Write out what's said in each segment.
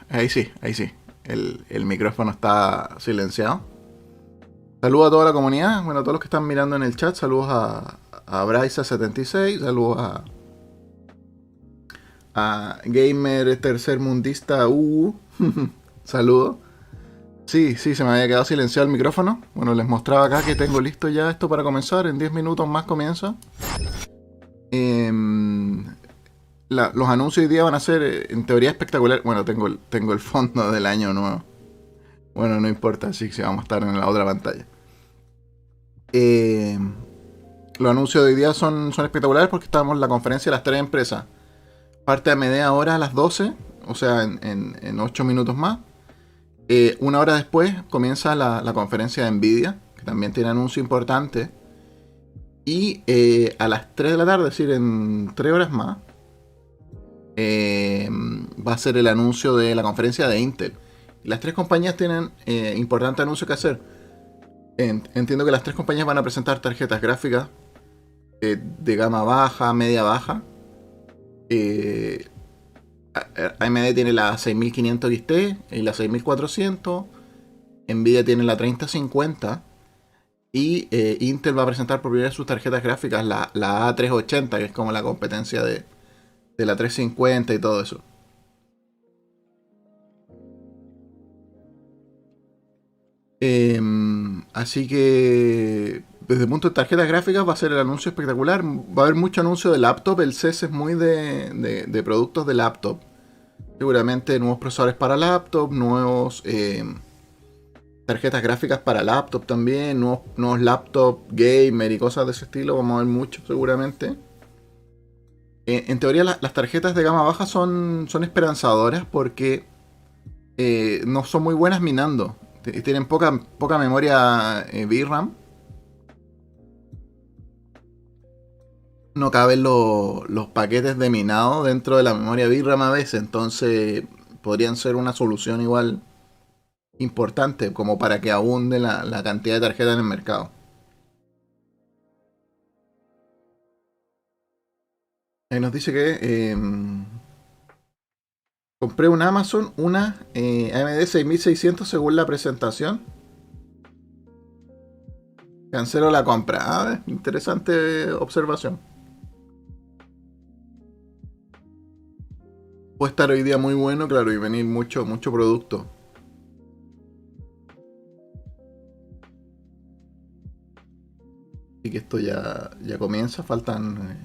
Ahí sí, ahí sí. El micrófono está silenciado. Saludos a toda la comunidad, bueno, a todos los que están mirando en el chat. Saludos a Bryce76, saludos a Gamer Tercermundista saludos. Sí, sí, se me había quedado silenciado el micrófono. Bueno, les mostraba acá que tengo listo ya esto para comenzar. En 10 minutos más comienza. Em, los anuncios hoy día van a ser, en teoría, espectaculares. Bueno, tengo el fondo del año nuevo. Bueno, no importa, así que vamos a estar en la otra pantalla. Los anuncios de hoy día son espectaculares porque estamos en la conferencia de las tres empresas. Parte AMD ahora a las 12, o sea, en 8 minutos más. Una hora después comienza la conferencia de Nvidia, que también tiene anuncio importante. Y a las 3 de la tarde, es decir, en 3 horas más, va a ser el anuncio de la conferencia de Intel. Y las tres compañías tienen importantes anuncios que hacer. Entiendo que las tres compañías van a presentar tarjetas gráficas de gama baja, media baja. Eh, AMD tiene la 6500 XT y la 6400. Nvidia tiene la 3050. Y Intel va a presentar por primera vez sus tarjetas gráficas, la A380, que es como la competencia de la 350 y todo eso. Así que desde el punto de tarjetas gráficas va a ser el anuncio espectacular. Va a haber mucho anuncio de laptop. El CES es muy de productos de laptop. Seguramente nuevos procesadores para laptop, nuevos tarjetas gráficas para laptop también, nuevos laptop gamer y cosas de ese estilo. Vamos a ver mucho seguramente. En teoría las tarjetas de gama baja son esperanzadoras porque no son muy buenas minando. Tienen poca memoria VRAM. No caben los paquetes de minado dentro de la memoria VRAM a veces. Entonces podrían ser una solución igual importante como para que abunde la cantidad de tarjetas en el mercado. Ahí nos dice que compré un Amazon, una AMD 6600 según la presentación. Cancelo la compra. Ah, interesante observación. Puede estar hoy día muy bueno, claro, y venir mucho producto. Así que esto ya comienza, faltan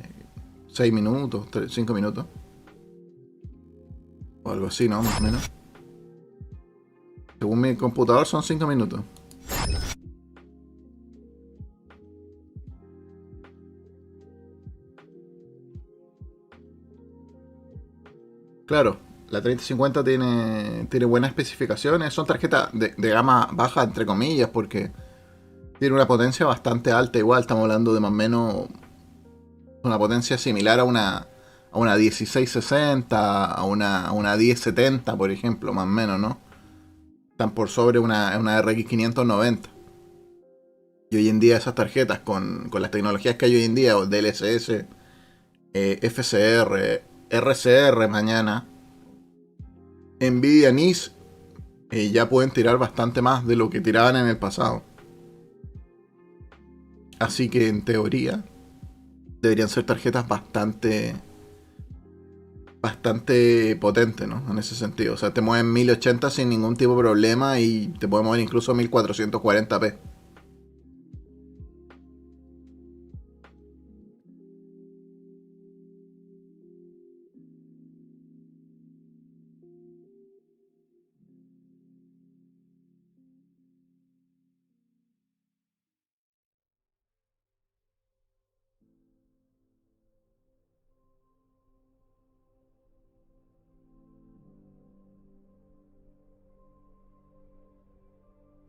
6 minutos, 5 minutos. O algo así, ¿no? Más o menos. Según mi computador son 5 minutos. Claro, la 3050 tiene buenas especificaciones. Son tarjetas de gama baja, entre comillas, porque tiene una potencia bastante alta. Igual estamos hablando de más o menos una potencia similar a una 1660, a una 1070, por ejemplo, más o menos, ¿no? Están por sobre una RX 590. Y hoy en día esas tarjetas con las tecnologías que hay hoy en día, DLSS, FCR, RCR mañana, Nvidia NIS, ya pueden tirar bastante más de lo que tiraban en el pasado. Así que en teoría deberían ser tarjetas bastante potentes, ¿no? En ese sentido. O sea, te mueven 1080 sin ningún tipo de problema y te pueden mover incluso 1440p.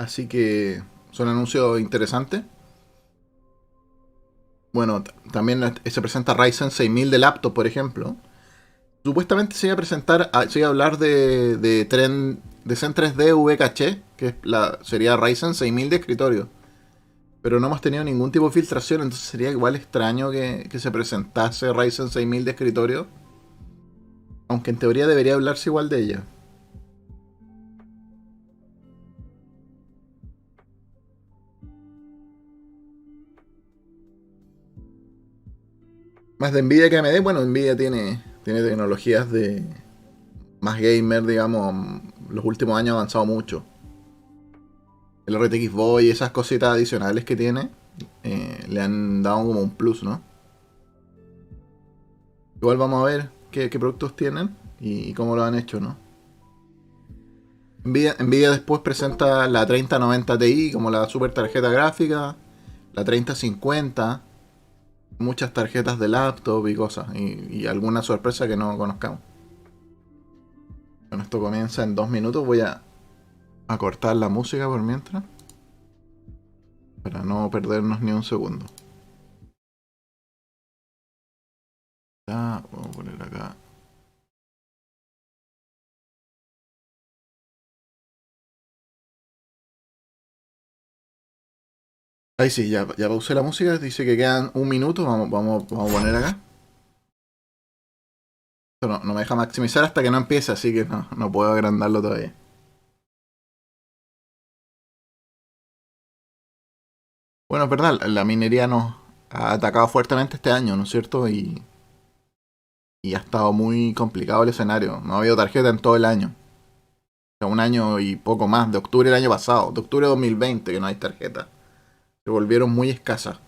Así que son anuncios interesantes. Bueno, también se presenta Ryzen 6000 de laptop, por ejemplo. Supuestamente se iba a presentar, se iba a hablar de Zen 3D V Caché, que sería Ryzen 6000 de escritorio. Pero no hemos tenido ningún tipo de filtración, entonces sería igual extraño que se presentase Ryzen 6000 de escritorio. Aunque en teoría debería hablarse igual de ella. Más de Nvidia que AMD, bueno, Nvidia tiene tecnologías de más gamer, digamos, los últimos años ha avanzado mucho. El RTX Voy y esas cositas adicionales que tiene le han dado como un plus, ¿no? Igual vamos a ver qué productos tienen y cómo lo han hecho, ¿no? Nvidia después presenta la 3090 Ti como la super tarjeta gráfica, la 3050, muchas tarjetas de laptop y cosas, y alguna sorpresa que no conozcamos. Bueno, esto comienza en 2 minutos, voy a cortar la música por mientras, para no perdernos ni un segundo. Ya, vamos a poner acá. Ahí sí, ya pausé la música, dice que quedan 1 minuto, vamos a poner acá. Esto no me deja maximizar hasta que no empiece, así que no puedo agrandarlo todavía. Bueno, es verdad, la minería nos ha atacado fuertemente este año, ¿no es cierto? Y ha estado muy complicado el escenario. No ha habido tarjeta en todo el año. O sea, un año y poco más, de octubre del año pasado, de octubre de 2020 que no hay tarjeta. Se volvieron muy escasas.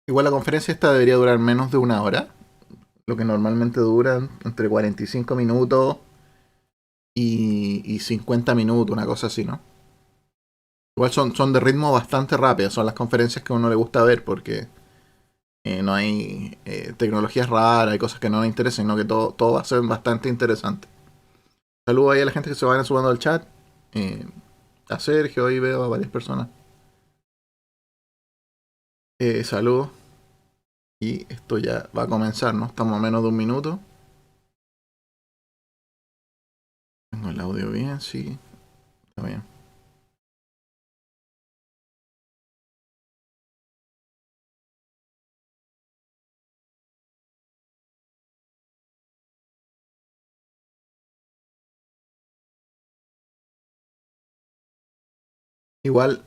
Igual la conferencia esta debería durar menos de 1 hora, lo que normalmente dura entre 45 minutos y 50 minutos, una cosa así, ¿no? Igual son de ritmo bastante rápido, son las conferencias que a uno le gusta ver porque no hay tecnologías raras, hay cosas que no nos interesan, sino que todo va a ser bastante interesante. Saludos ahí a la gente que se van sumando al chat. eh, a Sergio, ahí veo a varias personas. Saludos. Y esto ya va a comenzar, ¿no? Estamos a menos de 1 minuto. Tengo el audio bien, sí. Está bien. Igual,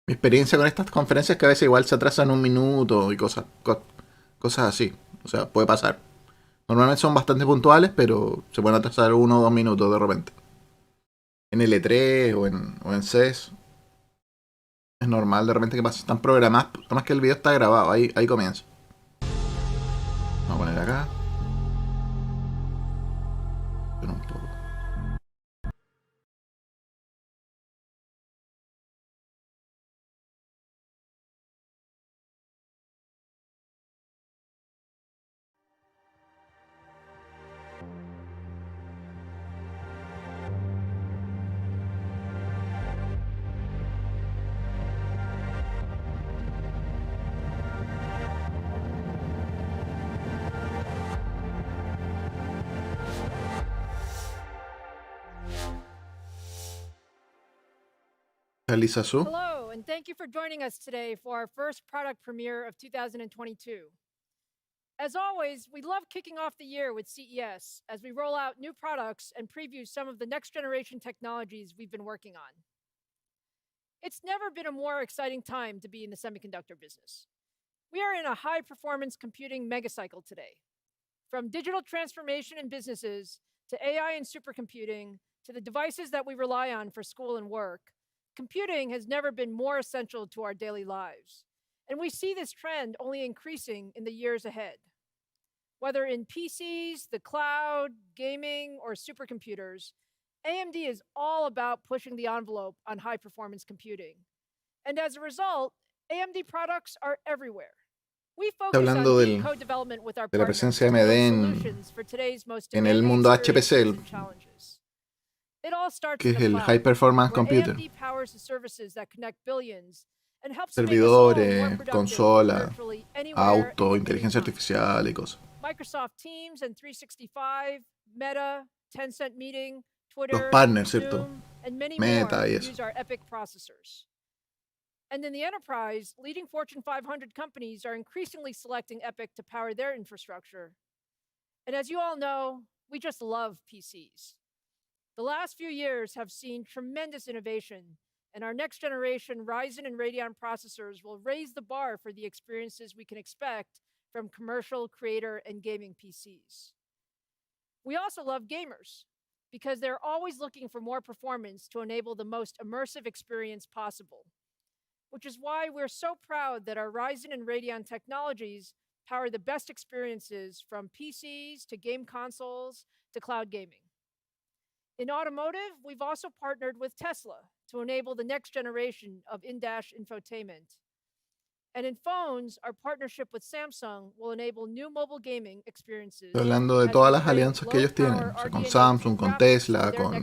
mi experiencia con estas conferencias es que a veces igual se atrasan 1 minuto y cosas así. O sea, puede pasar. Normalmente son bastante puntuales, pero se pueden atrasar 1 o 2 minutos de repente. En L3 o en CES es normal de repente que pase. Están programadas, además que el video está grabado, ahí comienza. Vamos a poner acá. Espera un poco. Lisa Su. Hello, and thank you for joining us today for our first product premiere of 2022. As always, we love kicking off the year with CES as we roll out new products and preview some of the next generation technologies we've been working on. It's never been a more exciting time to be in the semiconductor business. We are in a high performance computing megacycle today. From digital transformation in businesses to AI and supercomputing to the devices that we rely on for school and work, computing has never been more essential to our daily lives. And we see this trend only increasing in the years ahead. Whether in PCs, the cloud, gaming, or supercomputers, AMD is all about pushing the envelope on high performance computing. And as a result, AMD products are everywhere. We Está focus on hablando deep co-development with our de la partners presencia to de build AMD solutions for today's most en el demanding mundo HPC, experiences and challenges. It all starts que in es the el cloud, High Performance where Computer. AMD powers the services that connect billions and helps to make us all more Servidores, productive consolas, virtually anywhere auto, and at any inteligencia time. artificial y cosas. Microsoft Teams and 365, Meta, Tencent Meeting, Los Twitter, partners, ¿cierto? Zoom, and many Meta more y eso. use our EPYC processors. And in the enterprise, leading Fortune 500 companies are increasingly selecting EPYC to power their infrastructure. And as you all know, we just love PCs. The last few years have seen tremendous innovation, and our next generation Ryzen and Radeon processors will raise the bar for the experiences we can expect from commercial, creator, and gaming PCs. We also love gamers because they're always looking for more performance to enable the most immersive experience possible, which is why we're so proud that our Ryzen and Radeon technologies power the best experiences from PCs to game consoles to cloud gaming. In automotive, we've also partnered with Tesla to enable the next generation of in-dash infotainment. And in phones, our partnership with Samsung will enable new mobile gaming experiences. Estoy hablando de todas las alianzas que ellos tienen, o sea, con Samsung, con Tesla, con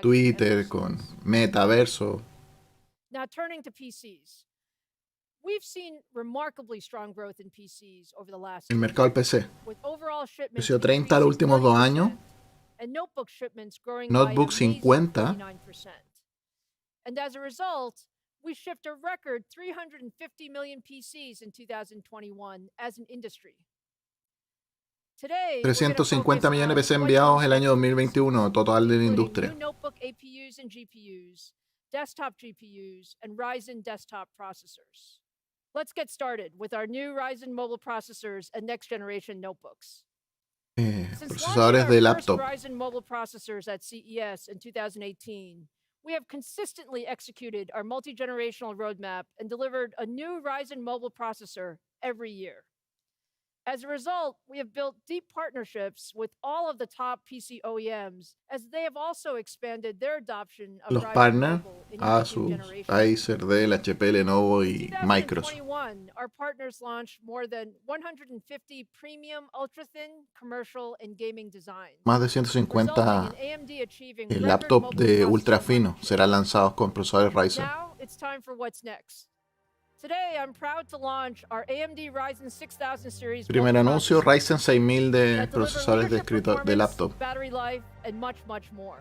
Twitter, con Metaverso. Now turning to PCs. We've seen remarkably strong growth in PCs over the last El mercado del PC creció 30 los últimos 2 años. and notebook shipments growing Notebook by 50. 39%. And as a result, we shipped a record 350 million PCs in 2021 as an industry. Today, 350 millones de PC enviados el año 2021, total de la industria. New notebook APUs and GPUs, desktop GPUs, and Ryzen desktop processors. Let's get started with our new Ryzen mobile processors and next generation notebooks. Procesadores de laptop. Ryzen mobile processors at CES in 2018, we have consistently executed our multi-generational roadmap and delivered a new Ryzen mobile processor every year. As a result, we have built deep partnerships with all of the top PC OEMs, as they have also expanded their adoption of Los Ryzen partners, mobile in Asus, Acer, Dell, HP, Lenovo y Microsoft. In 2021, our partners launched more than 150 premium ultra-thin commercial and gaming designs. Más de 150 laptops de ultra fino serán lanzados con procesadores Ryzen. Now it's time for what's next. Today, I'm proud to launch our AMD Ryzen 6000 series. Primer anuncio, Ryzen 6000 de procesadores de laptop. Battery life, and much more.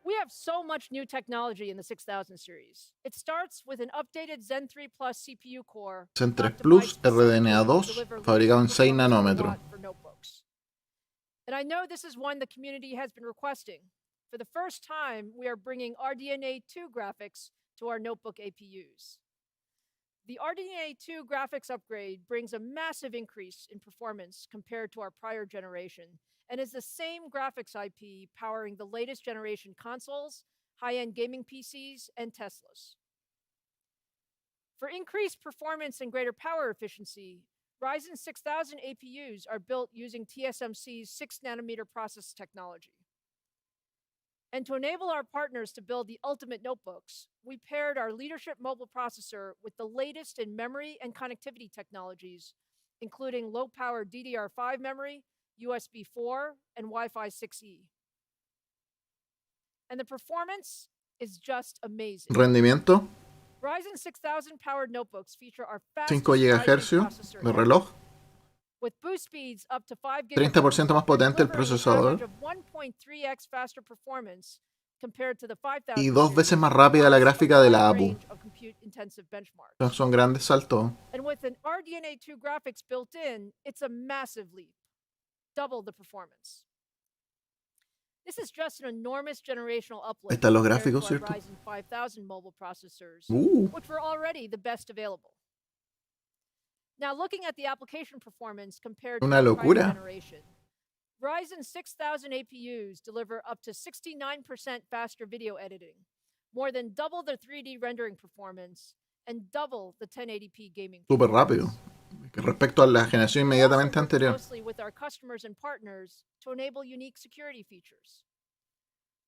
We have so much new technology in the 6000 series. It starts with an updated Zen 3 Plus CPU core. Zen 3 Plus RDNA 2, fabricado en 6 nanómetros. And I know this is one the community has been requesting. For the first time, we are bringing RDNA 2 graphics to our notebook APUs. The RDNA 2 graphics upgrade brings a massive increase in performance compared to our prior generation, and is the same graphics IP powering the latest generation consoles, high-end gaming PCs, and Teslas. For increased performance and greater power efficiency, Ryzen 6000 APUs are built using TSMC's 6nm process technology. And to enable our partners to build the ultimate notebooks, we paired our leadership mobile processor with the latest in memory and connectivity technologies, including low-power DDR5 memory, USB 4, and Wi-Fi 6E. And the performance is just amazing. Rendimiento. Ryzen 6000 powered notebooks feature our 5 GHz de reloj. 30% más potente el procesador y 2 veces más rápida la gráfica de la APU. Son grandes saltos. Están los gráficos, ¿cierto? Now, looking at the application performance compared to the prior generation, Ryzen 6000 APUs deliver up to 69% faster video editing, more than double the 3D rendering performance, and double the 1080p gaming. Súper rápido respecto a la generación inmediatamente anterior. Closely with our customers and partners to enable unique security features.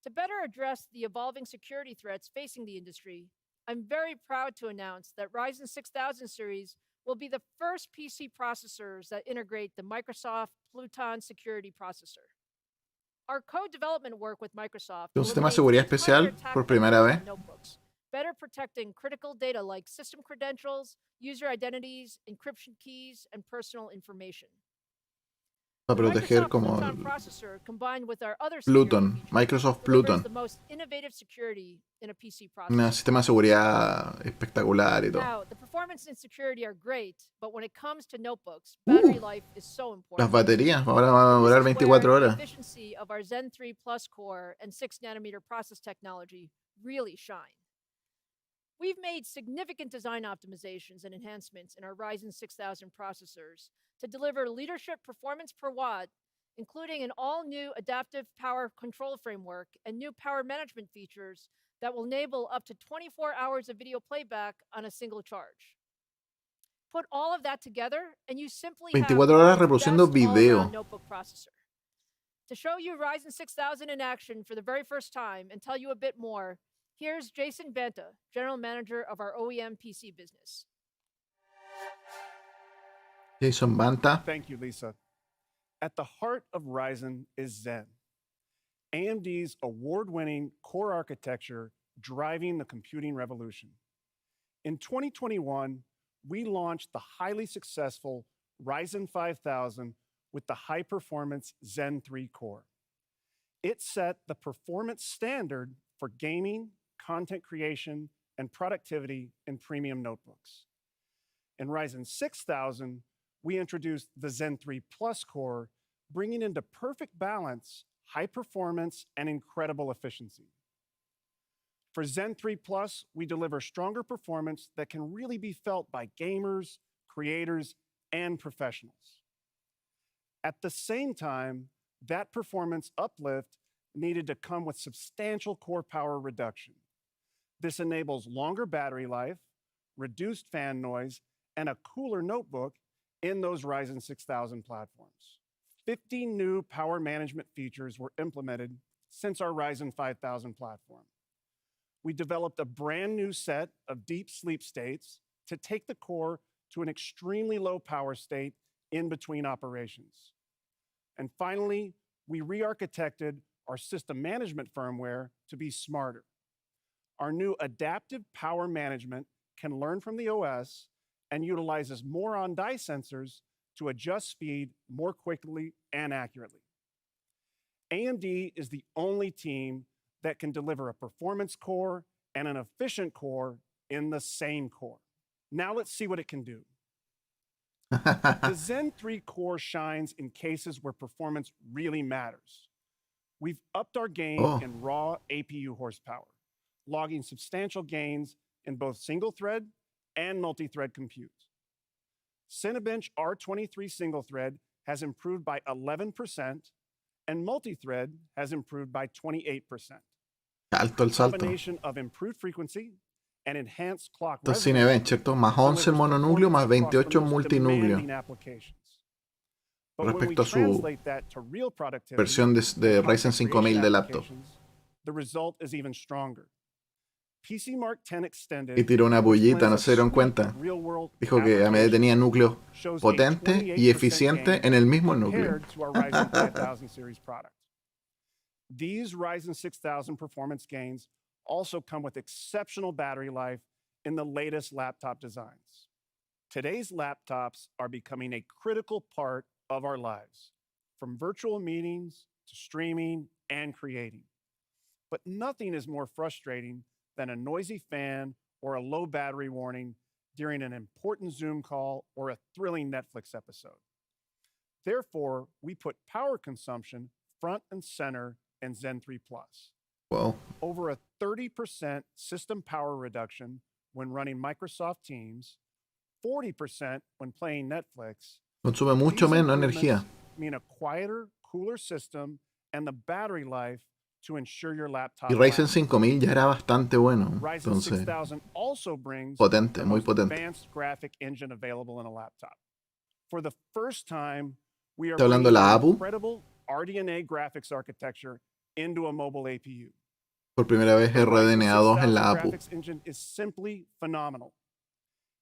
To better address the evolving security threats facing the industry, I'm very proud to announce that Ryzen 6000 series will be the first PC processors that integrate the Microsoft Pluton security processor. Our co-development work with Microsoft Un sistema de eliminates seguridad entire especial attack por primera vectors vez. on notebooks, better protecting critical data like system credentials, user identities, encryption keys, and personal information. Para The proteger Microsoft como Pluton processor, combined with our other security Pluton, features, Microsoft delivers Pluton. the most innovative security in a PC Un processor. sistema de seguridad espectacular y todo. Now, the performance and security are great, but when it comes to notebooks, battery life is so important. Las baterías ahora van a And durar this is 24 where the horas. efficiency of our Zen 3 Plus core and 6nm process technology really shine. We've made significant design optimizations and enhancements in our Ryzen 6000 processors to deliver leadership performance per watt, including an all-new adaptive power control framework and new power management features that will enable up to 24 hours of video playback on a single charge. Put all of that together, and you simply have 24 horas the reproduciendo best video. all-around notebook processor. To show you Ryzen 6000 in action for the very first time and tell you a bit more, here's Jason Banta, General Manager of our OEM PC business. Jason Banta. Thank you, Lisa. At the heart of Ryzen is Zen, AMD's award-winning core architecture driving the computing revolution. In 2021, we launched the highly successful Ryzen 5000 with the high-performance Zen 3 core. It set the performance standard for gaming, content creation, and productivity in premium notebooks. In Ryzen 6000, we introduced the Zen 3 Plus core, bringing into perfect balance high performance and incredible efficiency. For Zen 3 Plus, we deliver stronger performance that can really be felt by gamers, creators, and professionals. At the same time, that performance uplift needed to come with substantial core power reduction. This enables longer battery life, reduced fan noise, and a cooler notebook in those Ryzen 6000 platforms. 50 new power management features were implemented since our Ryzen 5000 platform. We developed a brand new set of deep sleep states to take the core to an extremely low power state in between operations. And finally, we re-architected our system management firmware to be smarter. Our new adaptive power management can learn from the OS and utilizes more on-die sensors to adjust speed more quickly and accurately. AMD is the only team that can deliver a performance core and an efficient core in the same core. Now let's see what it can do. The Zen 3 core shines in cases where performance really matters. We've upped our game in raw APU horsepower, logging substantial gains in both single-thread and multi-thread compute. Cinebench R23 single-thread has improved by 11%, and multi-thread has improved by 28%. Alto el salto. Combination of improved frequency and enhanced clock Esto es resonance Cinebench, ¿cierto? Más 11 en mononúcleo, más 28 en multinúcleo. Respecto a su versión de Ryzen 5000 de laptop. The result is even stronger. PC Mark 10 Extended, Y tiró una bullita, no se dieron cuenta. Dijo que AMD tenía núcleos potentes y eficientes en el mismo núcleo. These Ryzen 6000 performance gains also come with exceptional battery life in the latest laptop designs. Today's laptops are becoming a critical part of our lives, from virtual meetings to streaming and creating. But nothing is more frustrating than a noisy fan or a low battery warning during an important Zoom call or a thrilling Netflix episode. Therefore, we put power consumption front and center in Zen 3 Plus. Wow. Over a 30% system power reduction when running Microsoft Teams, 40% when playing Netflix. Consume mucho menos energía. Mean a quieter, cooler system and the battery life to ensure your laptop. Y Ryzen 5000 ya era bastante bueno. Entonces, potente, muy potente. Advanced graphic engine available in a laptop. For the first time, we are ¿Está hablando de la APU? incredible RDNA graphics architecture into a mobile APU. Por primera vez The Ryzen RDNA 2 en 6000 la APU. graphics engine is simply phenomenal.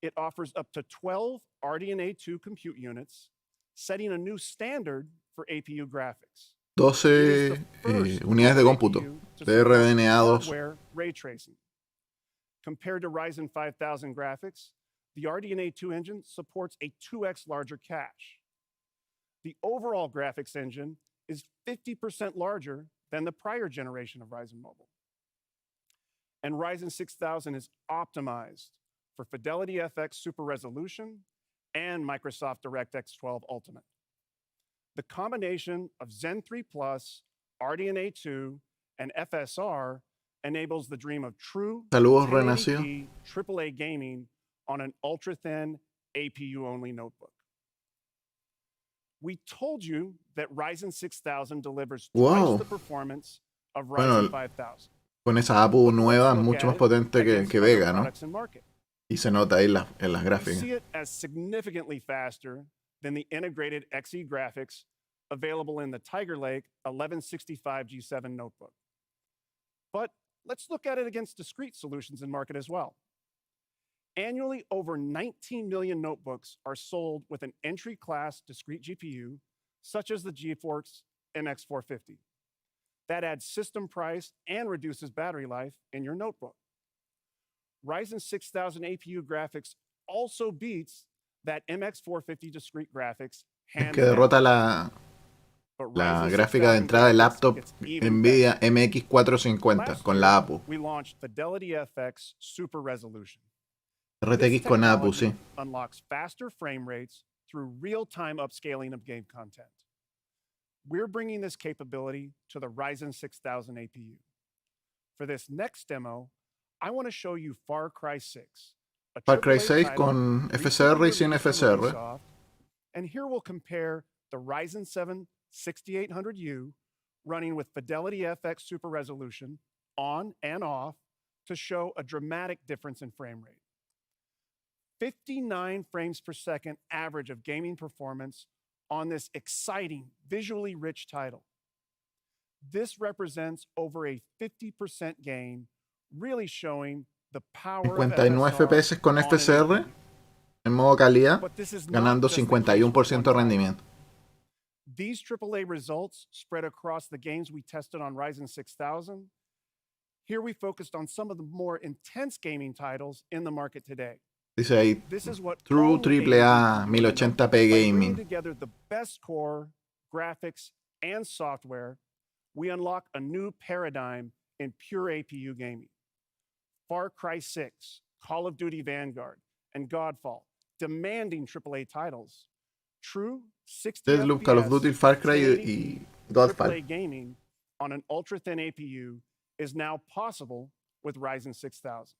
It offers up to 12 RDNA 2 compute units, setting a new standard for APU graphics. 12 unidades de cómputo de RDNA 2. Hardware ray tracing. Compared to Ryzen 5000 graphics, the RDNA 2 engine supports a 2x larger cache. The overall graphics engine is 50% larger than the prior generation of Ryzen Mobile. And Ryzen 6000 is optimized for Fidelity FX Super Resolution and Microsoft DirectX 12 Ultimate. The combination of Zen 3 Plus, RDNA 2, and FSR enables the dream of true Saludos, Renacio. 1080p AAA gaming on an ultra-thin APU-only notebook. We told you that Ryzen 6000 delivers twice the performance of Ryzen 5000. Con esa APU nueva es mucho más potente que Vega, ¿no? Y se nota ahí en las We gráficas. see it as significantly faster than the integrated Xe graphics available in the Tiger Lake 1165 G7 notebook. But let's look at it against discrete solutions in market as well. Annually, over 19 million notebooks are sold with an entry-class discrete GPU, such as the GeForce MX450. That adds system price and reduces battery life in your notebook. Ryzen 6000 APU graphics also beats that MX450 discrete graphics Es que derrota la gráfica de entrada de laptop Nvidia MX450 con la APU. We launched Fidelity FX Super Resolution. RTX con APU, sí. Unlocks faster frame rates through real-time upscaling of game content. We're bringing this capability to the Ryzen 6000 APU. For this next demo, I want to show you Far Cry 6. Far Cry 6 con FSR y sin FSR. And here we'll compare the Ryzen 7 6800U running with Fidelity FX Super Resolution on and off to show a dramatic difference in frame rate. 59 frames per second average of gaming performance on this exciting, visually rich title. This represents over a 50% gain, really showing the power of 59 FPS con FSR en modo calidad, ganando 51% de rendimiento. These AAA results spread across the games we tested on Ryzen 6000. Here we focused on some of the more intense gaming titles in the market today. Dice ahí, True AAA 1080p Gaming. Together the best core, graphics, and software, we unlock a new paradigm in pure APU gaming. Far Cry 6, Call of Duty Vanguard, and Godfall, demanding AAA titles. True 60 Deadloop, Call of Duty, Far Cry y Godfall. AAA gaming on an ultra-thin APU is now possible with Ryzen 6000.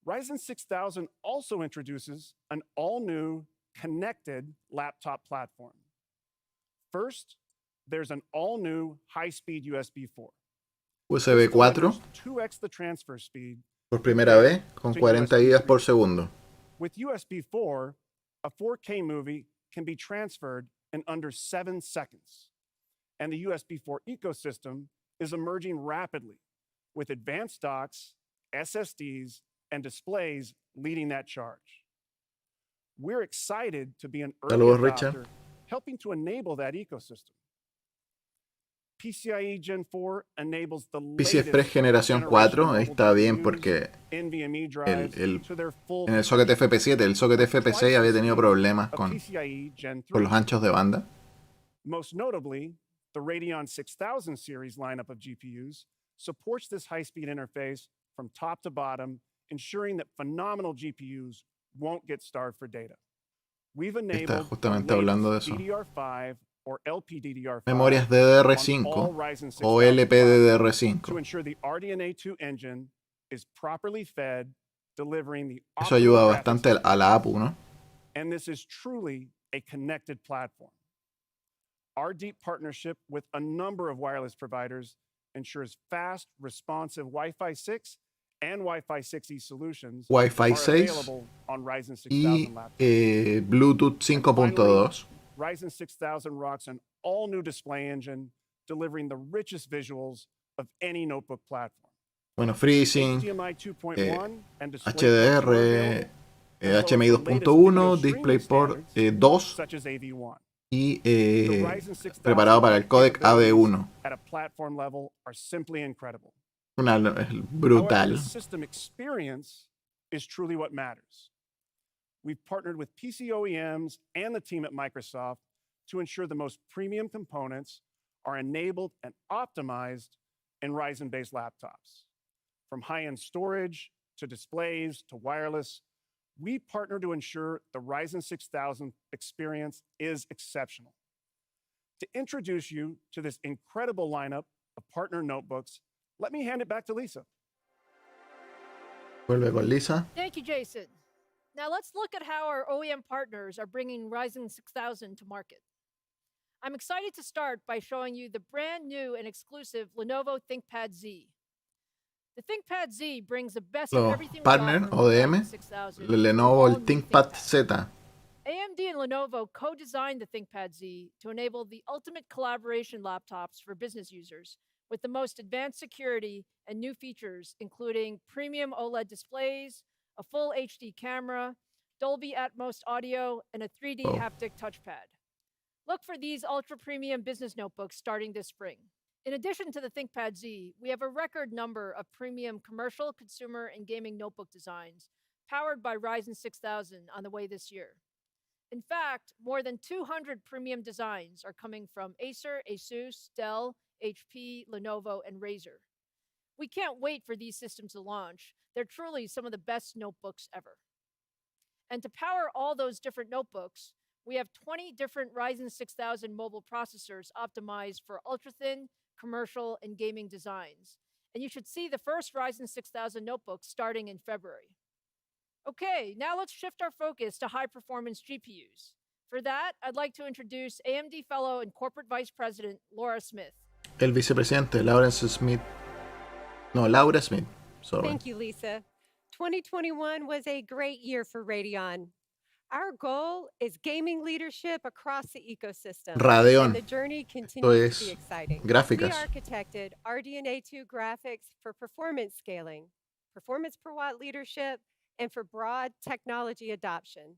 Ryzen 6000 also introduces an all-new connected laptop platform. First, there's an all-new high-speed USB 4. USB 4 2x the transfer speed por primera vez con 40 GB por segundo. With USB 4, a 4K movie can be transferred in under 7 seconds. And the USB 4 ecosystem is emerging rapidly with advanced docks, SSDs, and displays leading that charge. We're excited to be an early adopter, helping to enable that ecosystem. PCIe Gen 4 enables the PCI Express generación 4, ahí está bien porque en el socket FP7, el socket FP6 había tenido problemas con los anchos de banda. Most notably, the Radeon 6000 series lineup of GPUs supports this high-speed interface from top to bottom, ensuring that phenomenal GPUs won't get starved for data. We've enabled justamente hablando de eso. DDR5 or LPDDR5 memorias DDR5 o LPDDR5 to ensure the RDNA 2 engine is properly fed, delivering the Eso ayuda bastante a la APU, ¿no? And this is truly a connected platform. Our deep partnership with a number of wireless providers ensures fast, responsive Wi-Fi 6 and Wi-Fi 6E solutions Wi-Fi 6 on Ryzen 6000 y Bluetooth 5.2. Ryzen 6000 rocks an all-new display engine, delivering the richest visuals of any notebook platform. Bueno, FreeSync, HDMI 2.1 and DisplayPort 2 HDR, are available, as HMI well as the latest video 2.1, streaming DisplayPort standards, 2 such as AV1. y The Ryzen 6000 preparado para el códec AV1. at a platform level are simply incredible. Es However, brutal. the system experience is truly what matters. We've partnered with PC OEMs and the team at Microsoft to ensure the most premium components are enabled and optimized in Ryzen-based laptops. From high-end storage to displays to wireless, we partner to ensure the Ryzen 6000 experience is exceptional. To introduce you to this incredible lineup of partner notebooks, let me hand it back to Lisa. Vuelve con Lisa. Thank you, Jason. Now let's look at how our OEM partners are bringing Ryzen 6000 to market. I'm excited to start by showing you the brand new and exclusive Lenovo ThinkPad Z. The ThinkPad Z brings the best of Los everything we partner offer with ODM, Ryzen 6000 el Lenovo, all el new ThinkPad ThinkPad. Z. AMD and Lenovo co-designed the ThinkPad Z to enable the ultimate collaboration laptops for business users with the most advanced security and new features, including premium OLED displays, a full HD camera, Dolby Atmos audio, and a 3D haptic touchpad. Look for these ultra-premium business notebooks starting this spring. In addition to the ThinkPad Z, we have a record number of premium commercial, consumer, and gaming notebook designs powered by Ryzen 6000 on the way this year. In fact, more than 200 premium designs are coming from Acer, Asus, Dell, HP, Lenovo, and Razer. We can't wait for these systems to launch. They're truly some of the best notebooks ever. And to power all those different notebooks, we have 20 different Ryzen 6000 mobile processors optimized for ultra-thin, commercial, and gaming designs. And you should see the first Ryzen 6000 notebooks starting in February. Okay, now let's shift our focus to high-performance GPUs. For that, I'd like to introduce AMD Fellow and Corporate Vice President, Laura Smith. El vicepresidente, Laura Smith. Sorry. Thank you, Lisa. 2021 was a great year for Radeon. Our goal is gaming leadership across the ecosystem. Radeon. And the journey continues to be exciting. Gráficas. We architected RDNA 2 graphics for performance scaling, performance per watt leadership, and for broad technology adoption.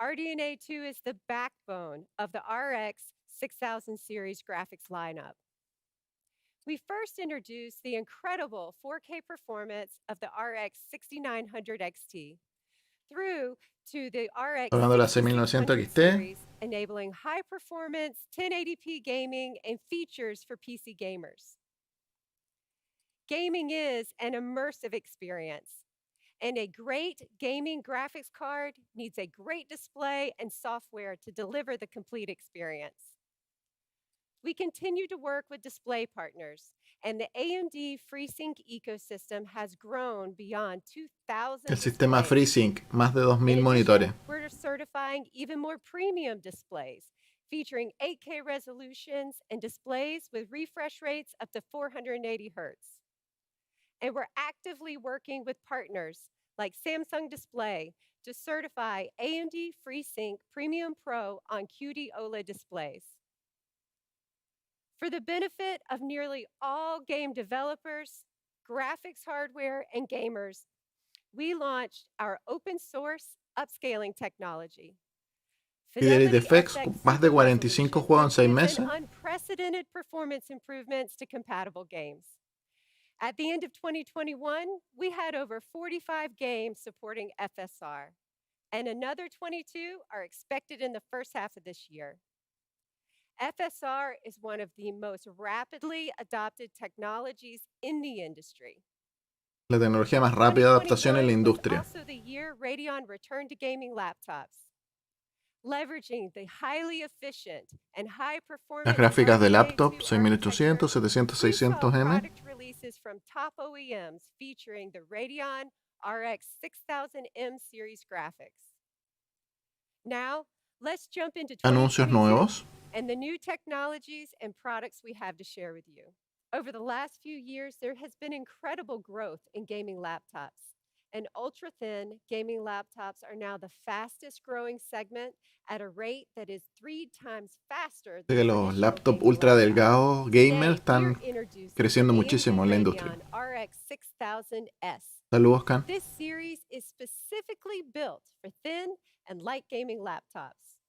RDNA 2 is the backbone of the RX 6000 series graphics lineup. We first introduced the incredible 4K performance of the RX 6900 XT through to the RX Hablando de la 6900 XT, series, enabling high performance 1080p gaming and features for PC gamers. Gaming is an immersive experience, and a great gaming graphics card needs a great display and software to deliver the complete experience. We continue to work with display partners, and the AMD FreeSync ecosystem has grown beyond 2,000 el sistema displays. FreeSync, más de 2.000 In monitores. addition, we're certifying even more premium displays, featuring 8K resolutions and displays with refresh rates up to 480 Hz. And we're actively working with partners like Samsung Display to certify AMD FreeSync Premium Pro on QD OLED displays. For the benefit of nearly all game developers, graphics hardware, and gamers, we launched our open source upscaling technology. Fidelity FX, más de 45 juegos en 6 meses. Unprecedented performance improvements to compatible games. At the end of 2021, we had over 45 games supporting FSR, and another 22 are expected in the first half of this year. FSR is one of the most rapidly adopted technologies in the industry. La tecnología más rápida de adaptación en la industria. Also the year Radeon returned to gaming laptops, leveraging the highly efficient and high performance. Las gráficas de laptop 6800, 700, 600M. Product releases from top OEMs featuring the Radeon RX 6000M series graphics. Now, let's jump into Anuncios nuevos. And the new technologies and products we have to share with you. Over the last few years, there has been incredible growth in gaming laptops, And ultra-thin gaming laptops are now the fastest growing segment at a rate that is 3 times faster than Que los traditional laptops gaming ultra laptops. delgados gamer Today, we are están introducing creciendo the muchísimo en la AMD industria. Radeon RX 6000S. Saludos, Can. This series is specifically built for thin and light gaming laptops.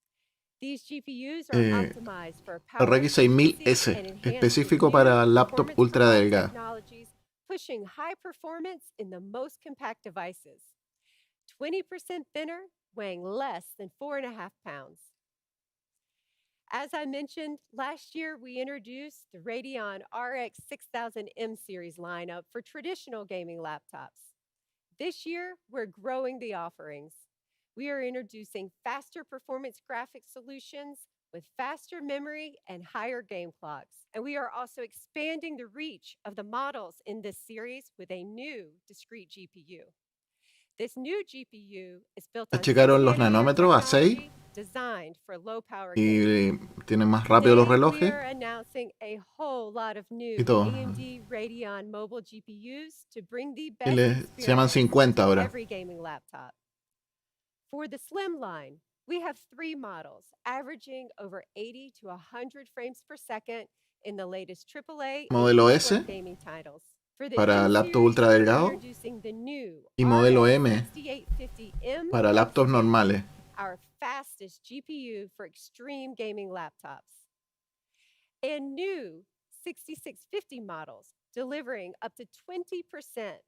These GPUs are optimized for power RX efficiency 6000S, and enhanced with específico new para laptop performance ultra per watt delgada. technologies, pushing high performance in the most compact devices. 20% thinner, weighing less than 4.5 pounds. As I mentioned, last year we introduced the Radeon RX 6000M series lineup for traditional gaming laptops. This year, we're growing the offerings. We are introducing faster performance graphics solutions with faster memory and higher game clocks. And we are also expanding the reach of the models in this series with a new discrete GPU. This new GPU is built on Checaron los 6 nanometer nanómetros a 6 technology designed for low power gaming. y tienen más rápido los Today, we relojes are announcing a whole lot of new y todo. AMD Radeon mobile GPUs to bring the Y best se llaman experience 50 to ahora. every gaming laptop. For the slim line, we have 3 models averaging over 80 to 100 frames per second in the latest AAA Modelo and S eSport gaming titles. For the para M laptop series, ultra we're delgado introducing the new y modelo RX M 6850M para laptops X2, normales. our fastest GPU for extreme gaming laptops. And new 6650 models delivering up to 20%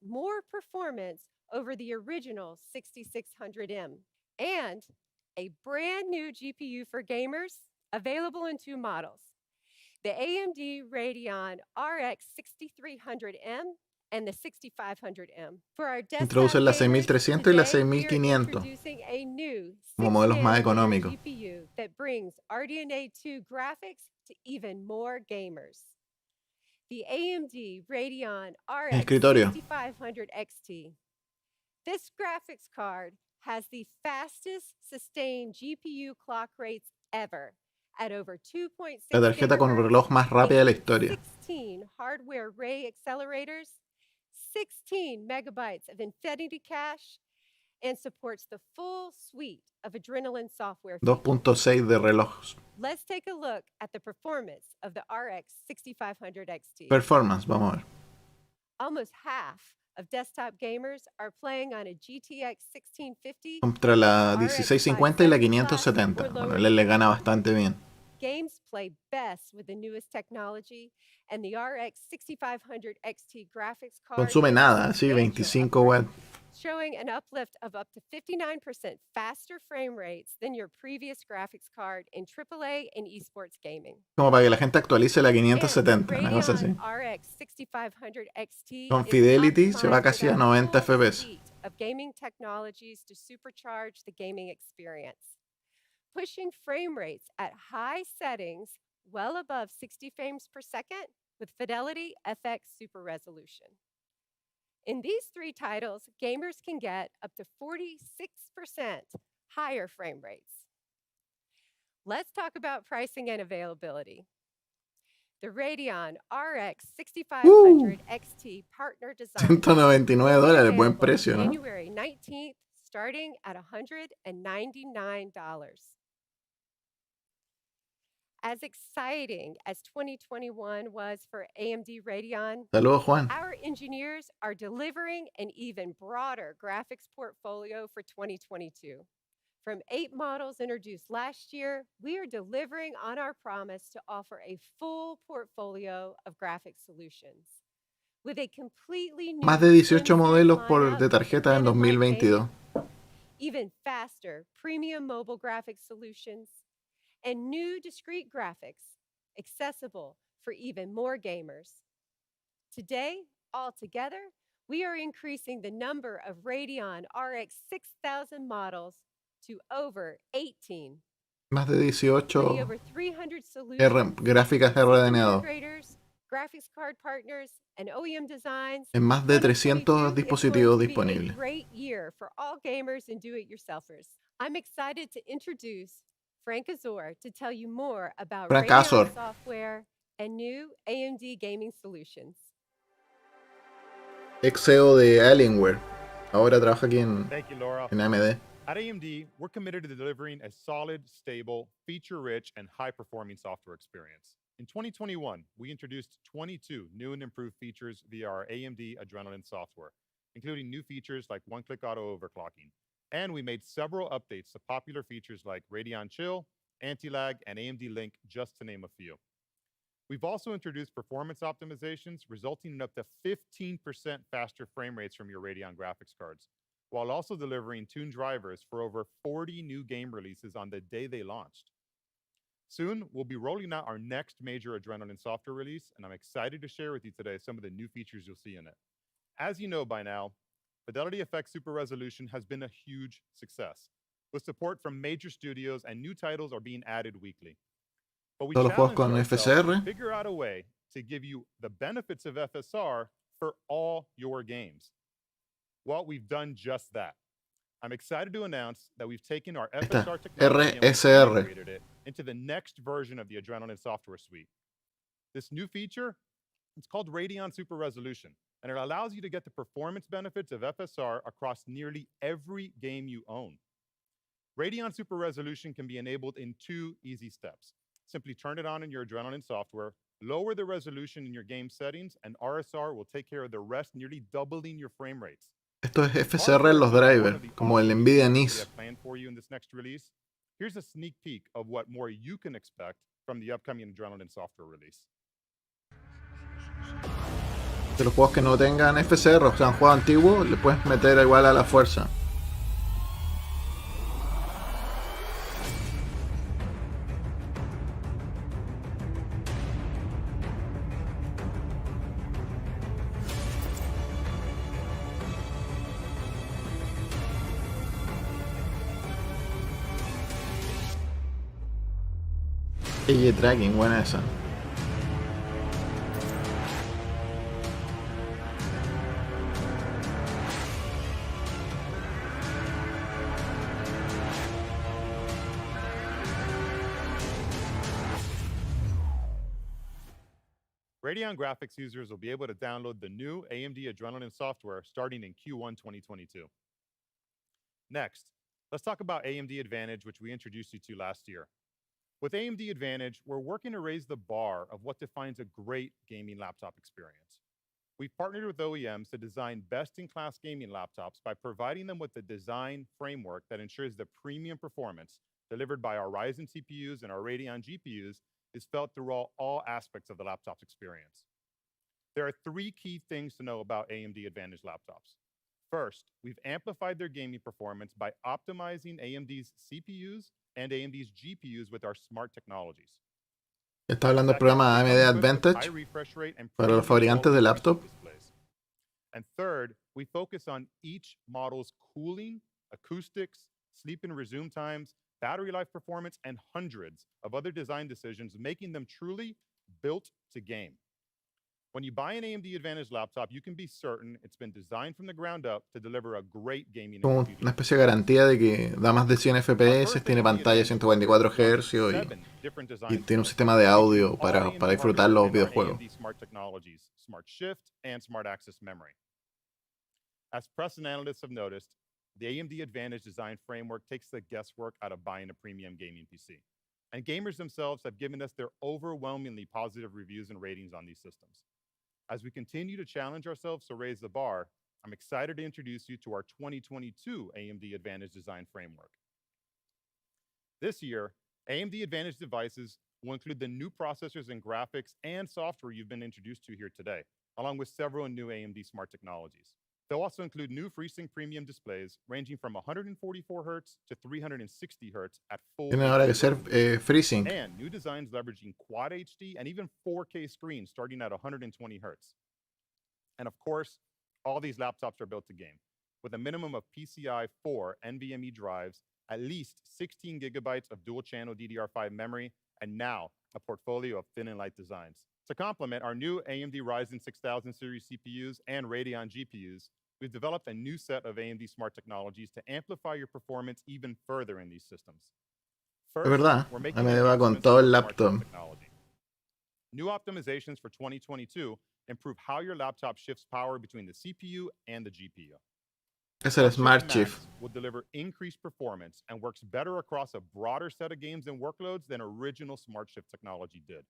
more performance over the original 6600M. And a brand new GPU for gamers available in 2 models, the AMD Radeon RX 6300M and the 6500M. For our desktop Introducen la gamers, 6300 y la today we are 6500 introducing a new como 6 modelos más nanometer económicos. GPU that brings RDNA 2 graphics to even more gamers. The AMD Radeon RX Escritorio. 6500 XT. This graphics card has the fastest sustained GPU clock rates ever at over 2.6 La tarjeta con el gigahertz, reloj más rápida de la includes historia. 16 hardware ray accelerators, 16 megabytes of Infinity cache, and supports the full suite of Adrenaline software features. 2.6 de reloj. Let's take a look at the performance of the RX 6500 XT. Performance, vamos a ver. Almost half of desktop gamers are playing on a GTX 1650 Contra la RX 1650 y la 570 class 570. or Bueno, lower él le speed. gana bastante bien. Games play best with the newest technology, and the RX 6500 XT graphics card Consume is a nada, sí, substantial 25 upgrade, watts. showing an uplift of up to 59% faster frame rates than your previous graphics card in AAA and esports gaming. Como para que la gente actualice la And 570, una cosa así. Radeon RX 6500 XT Con is Fidelity se va optimized casi with a our 90 full FPS. suite of gaming technologies to supercharge the gaming experience, pushing frame rates at high settings well above 60 frames per second with Fidelity FX Super Resolution. In these 3 titles, gamers can get up to 46% higher frame rates. Let's talk about pricing and availability. The Radeon RX 6500 XT partner design $199, buen precio, ¿no? January 19th, starting at $199. As exciting as 2021 was for AMD Radeon, Saludos, Juan. our engineers are delivering an even broader graphics portfolio for 2022. From 8 models introduced last year, we are delivering on our promise to offer a full portfolio of graphics solutions. With a completely new Más de 18 slim modelos series de lineup for tarjeta en thin and light 2022. gaming, even faster premium mobile graphics solutions, and new discrete graphics accessible for even more gamers. Today, altogether, we are increasing the number of Radeon RX 6000 models to over 18. Más de 18 With over 300 solutions, gráficas system RDNA2. integrators, graphics card partners, and OEM designs. En más de 300 2022 dispositivos is going to be a disponibles. great year for all gamers and do-it-yourselfers. I'm excited to introduce Frank Azor to tell you more about Frank Radeon Azor. software and new AMD gaming solutions. Ex CEO de Alienware. ahora trabaja aquí Thank you, Laura. en AMD. At AMD, we're committed to delivering a solid, stable, feature-rich, and high-performing software experience. In 2021, we introduced 22 new and improved features via our AMD Adrenalin software, including new features like one-click auto overclocking. And we made several updates to popular features like Radeon Chill, Anti-Lag, and AMD Link, just to name a few. We've also introduced performance optimizations, resulting in up to 15% faster frame rates from your Radeon graphics cards, while also delivering tuned drivers for over 40 new game releases on the day they launched. Soon, we'll be rolling out our next major Adrenalin software release, and I'm excited to share with you today some of the new features you'll see in it. As you know by now, Fidelity FX Super Resolution has been a huge success, with support from major studios and new titles are being added weekly. But we Todos los juegos challenged con ourselves to FSR. figure out a way to give you the benefits of FSR for all your games. Well, we've done just that. I'm excited to announce that we've taken our Esta, FSR technology and we've RSR. integrated it into the next version of the Adrenalin software suite. This new feature, it's called Radeon Super Resolution, and it allows you to get the performance benefits of FSR across nearly every game you own. Radeon Super Resolution can be enabled in 2 easy steps. Simply turn it on in your Adrenalin software, lower the resolution in your game settings, and RSR will take care of the rest, nearly doubling your frame rates. Esto es FSR en los drivers, como el Nvidia NIS. Planned for you in this next release. Here's a sneak peek of what more you can expect from the upcoming Adrenalin software release. De los juegos que no tengan FSR, o sea, un juego antiguo, le puedes meter igual a la fuerza. Eye tracking, buena esa. Radeon graphics users will be able to download the new AMD Adrenalin software starting in Q1 2022. Next, let's talk about AMD Advantage, which we introduced you to last year. With AMD Advantage, we're working to raise the bar of what defines a great gaming laptop experience. We've partnered with OEMs to design best-in-class gaming laptops by providing them with the design framework that ensures the premium performance delivered by our Ryzen CPUs and our Radeon GPUs is felt through all aspects of the laptop's experience. There are 3 key things to know about AMD Advantage laptops. First, we've amplified their gaming performance by optimizing AMD's CPUs and AMD's GPUs with our smart technologies. Está hablando del programa AMD Advantage para los fabricantes de laptop. And third, we focus on each model's cooling, acoustics, sleep and resume times, battery life performance, and hundreds of other design decisions, making them truly built to game. When you buy an AMD Advantage laptop, you can be certain it's been designed from the ground up to deliver a great gaming Como experience. una especie de garantía de que da más de 100 FPS, tiene pantalla 144 Hz y tiene un sistema de audio para disfrutar los videojuegos. Smart Technologies, Smart Shift, and Smart Access Memory. As press and analysts have noticed, the AMD Advantage design framework takes the guesswork out of buying a premium gaming PC. And gamers themselves have given us their overwhelmingly positive reviews and ratings on these systems. As we continue to challenge ourselves to raise the bar, I'm excited to introduce you to our 2022 AMD Advantage design framework. This year, AMD Advantage devices will include the new processors and graphics and software you've been introduced to here today, along with several new AMD smart technologies. They'll also include new FreeSync premium displays ranging from 144 Hz to 360 Hz at full Tiene ahora que ser FreeSync. and new designs leveraging Quad HD and even 4K screens starting at 120 Hz. And of course, all these laptops are built to game with a minimum of PCI 4 NVMe drives, at least 16 gigabytes of dual-channel DDR5 memory, and now a portfolio of thin and light designs. To complement our new AMD Ryzen 6000 series CPUs and Radeon GPUs, we've developed a new set of AMD smart technologies to amplify your performance even further in these systems. Es verdad, AMD va con todo el laptop. New optimizations for 2022 improve how your laptop shifts power between the CPU and the GPU. Es el Smart Shift. Max will deliver increased performance and works better across a broader set of games and workloads than original Smart Shift technology did.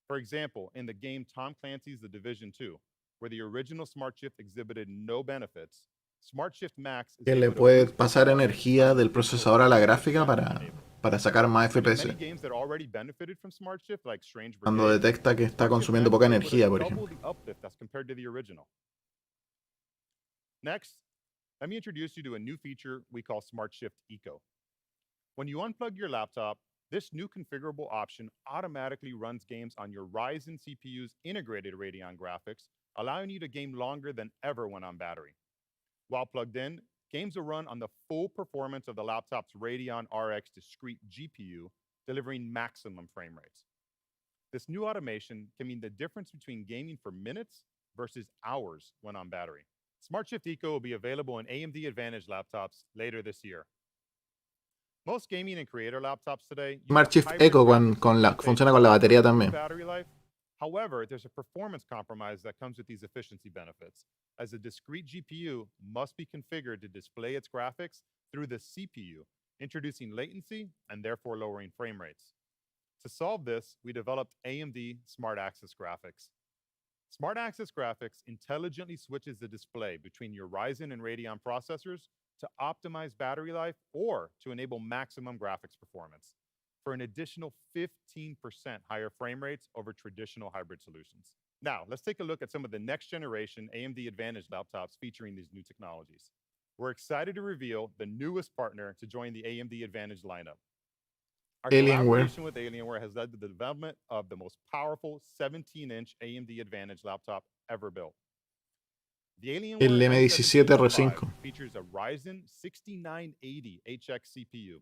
For example, in the game Tom Clancy's The Division 2, where the original Smart Shift exhibited no benefits, Smart Shift Max is Que le able to puede boost pasar performance energía del procesador a la gráfica 50% enabled. para sacar más Many FPS. games that already benefited from Smart Shift, like Strange Cuando Brigade, detecta que está Smart Shift consumiendo Max poca is able to energía, por double ejemplo. the uplift as compared to the original. Next, let me introduce you to a new feature we call Smart Shift Eco. When you unplug your laptop, this new configurable option automatically runs games on your Ryzen CPU's integrated Radeon graphics, allowing you to game longer than ever when on battery. While plugged in, games will run on the full performance of the laptop's Radeon RX discrete GPU, delivering maximum frame rates. This new automation can mean the difference between gaming for minutes versus hours when on battery. Smart Shift Eco will be available in AMD Advantage laptops later this year. Most gaming and creator laptops today use Smart a Shift hybrid Eco graphics funciona con la batería for también. battery life. However, there's a performance compromise that comes with these efficiency benefits, as a discrete GPU must be configured to display its graphics through the CPU, introducing latency and therefore lowering frame rates. To solve this, we developed AMD Smart Access Graphics. Smart Access Graphics intelligently switches the display between your Ryzen and Radeon processors to optimize battery life or to enable maximum graphics performance for an additional 15% higher frame rates over traditional hybrid solutions. Now, let's take a look at some of the next generation AMD Advantage laptops featuring these new technologies. We're excited to reveal the newest partner to join the AMD Advantage lineup. Our Alienware. collaboration with Alienware has led to the development of the most powerful 17-inch AMD Advantage laptop ever built. The El Alienware M17 R5 features a Ryzen 6980 HX CPU,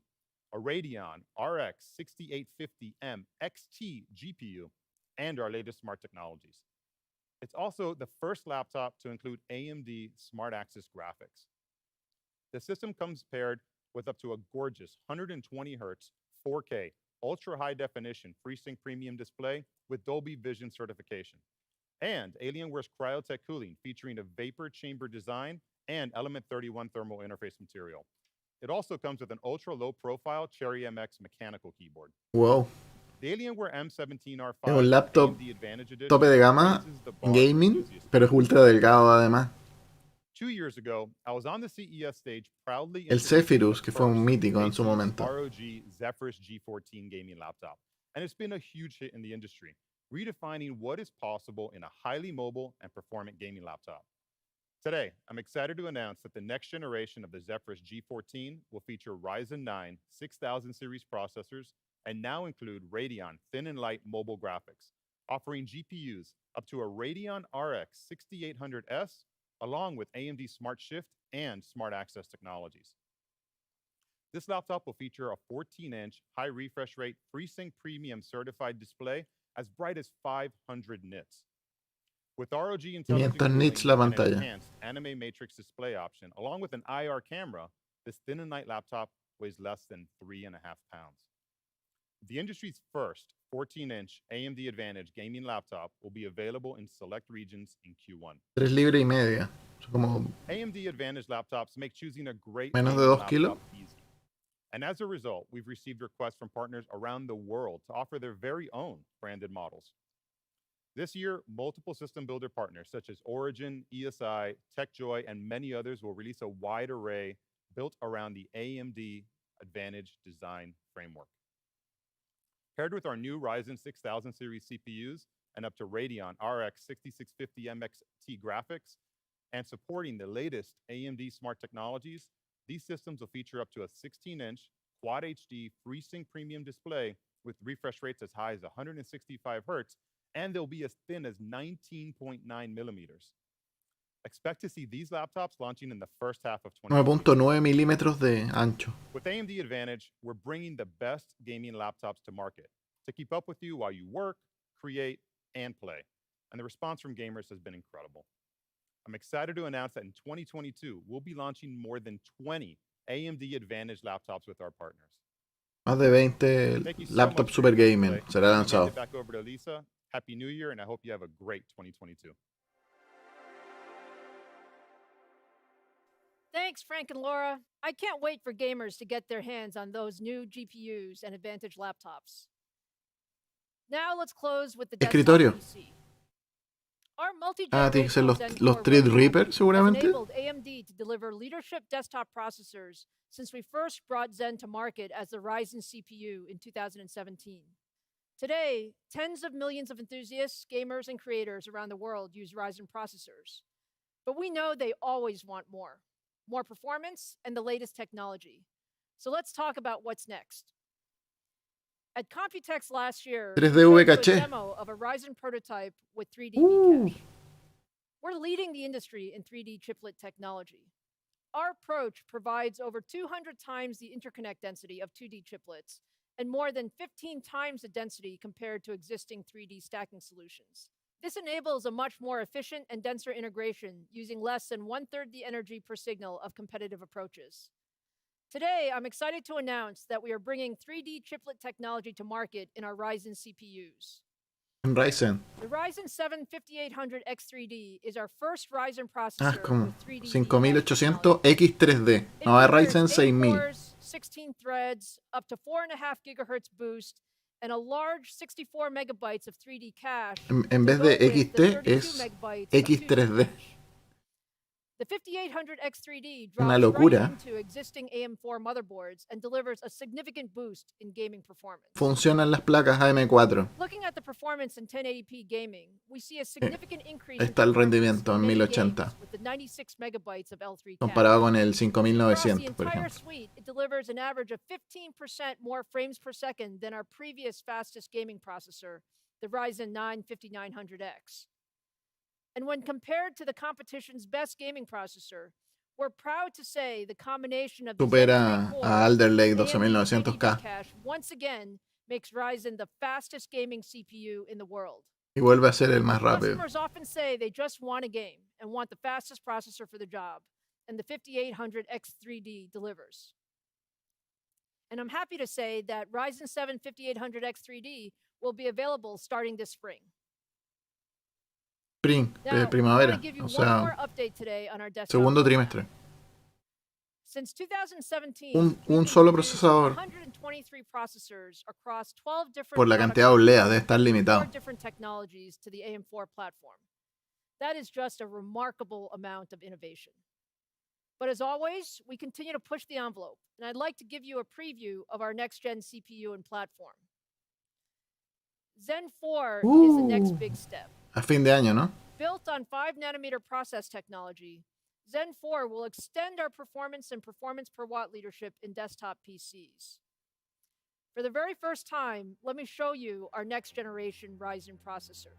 a Radeon RX 6850M XT GPU, and our latest smart technologies. It's also the first laptop to include AMD Smart Access Graphics. The system comes paired with up to a gorgeous 120 Hz 4K ultra high definition FreeSync premium display with Dolby Vision certification, and Alienware's Cryotech cooling featuring a vapor chamber design and Element 31 thermal interface material. It also comes with an ultra low profile Cherry MX mechanical keyboard. Wow. The Alienware M17R5 Es un laptop AMD Advantage Edition tope de gama raises the bar en for gaming, enthusiasts. pero es ultra delgado además. 2 years ago, I was on the CES stage proudly El introducing Zephyrus, the que fue un first mítico en su Asus momento. ROG Zephyrus G14 gaming laptop, and it's been a huge hit in the industry, redefining what is possible in a highly mobile and performant gaming laptop. Today, I'm excited to announce that the next generation of the Zephyrus G14 will feature Ryzen 9 6000 series processors and now include Radeon thin and light mobile graphics, offering GPUs up to a Radeon RX 6800S along with AMD Smart Shift and Smart Access technologies. This laptop will feature a 14-inch high refresh rate FreeSync premium certified display as bright as 500 nits. With ROG intelligent 500 nits la cooling and an pantalla. enhanced anime matrix display option, along with an IR camera, this thin and light laptop weighs less than 3.5 pounds. The industry's first 14-inch AMD Advantage gaming laptop will be available in select regions in Q1. 3 libras y media. Como AMD Advantage laptops make choosing a great menos de gaming 2 kilos. laptop easy. And as a result, we've received requests from partners around the world to offer their very own branded models. This year, multiple system builder partners such as Origin, ESI, TechJoy, and many others will release a wide array built around the AMD Advantage design framework. Paired with our new Ryzen 6000 series CPUs and up to Radeon RX 6650M XT graphics, and supporting the latest AMD smart technologies, these systems will feature up to a 16-inch Quad HD FreeSync premium display with refresh rates as high as 165 Hz, and they'll be as thin as 19.9 millimeters. Expect to see these laptops launching in the first half of 2020. 9.9 milímetros de ancho. With AMD Advantage, we're bringing the best gaming laptops to market to keep up with you while you work, create, and play. And the response from gamers has been incredible. I'm excited to announce that in 2022, we'll be launching more than 20 AMD Advantage laptops with our partners. Más de 20 Thank you so laptop much for super your gaming display. será Let me hand lanzado. it back over to Lisa. Happy New Year, and I hope you have a great 2022. Thanks, Frank and Laura. I can't wait for gamers to get their hands on those new GPUs and Advantage laptops. Now let's close with the Escritorio. desktop PC. Our Tiene que ser multi-generational los Zen 4 Threadripper, has seguramente. enabled AMD to deliver leadership desktop processors since we first brought Zen to market as the Ryzen CPU in 2017. Today, tens of millions of enthusiasts, gamers, and creators around the world use Ryzen processors. But we know they always want more performance, and the latest technology. So let's talk about what's next. At Computex last year, we 3D showed you a caché. demo of a Ryzen prototype with 3D V-cache. We're leading the industry in 3D chiplet technology. Our approach provides over 200 times the interconnect density of 2D chiplets and more than 15 times the density compared to existing 3D stacking solutions. This enables a much more efficient and denser integration using less than 1/3 the energy per signal of competitive approaches. Today, I'm excited to announce that we are bringing 3D chiplet technology to market in our Ryzen CPUs. En Ryzen. The Ryzen 7 5800X3D is our first Ryzen processor Como with 3D 5800 X3D. No, es Ryzen 6000. 16 threads, up to 4.5 gigahertz boost, and a large 64 megabytes of 3D cache. En vez de XT es X3D. The 5800X3D Una drops locura. right into existing AM4 motherboards and delivers a significant boost in gaming performance. Funcionan las placas AM4. Looking at the performance in 1080p gaming, we see a significant increase Está el rendimiento en in many 1080 games with the 96 megabytes of L3 cache. comparado con el Across the 5900, por entire ejemplo. suite, it delivers an average of 15% more frames per second than our previous fastest gaming processor, the Ryzen 9 5900X. And when compared to the competition's best gaming processor, we're proud to say the combination of the Supera a Alder Lake 12900K cache once again makes Ryzen the fastest gaming CPU in the world. y vuelve a ser el más rápido. Customers often say they just want a game and want the fastest processor for the job, and the 5800X3D delivers. And I'm happy to say that Ryzen 7 5800X3D will be available starting this spring. Primavera, o sea, segundo trimestre. Since 2017, un solo procesador por la cantidad de obleas debe estar limitado. Different technologies to the AM4 platform. That is just a remarkable amount of innovation. But as always, we continue to push the envelope, and I'd like to give you a preview of our next-gen CPU and platform. Zen 4 is the next big step. A fin de año, ¿no? Built on 5-nanometer process technology, Zen 4 will extend our performance and performance per watt leadership in desktop PCs. For the very first time, let me show you our next-generation Ryzen processor.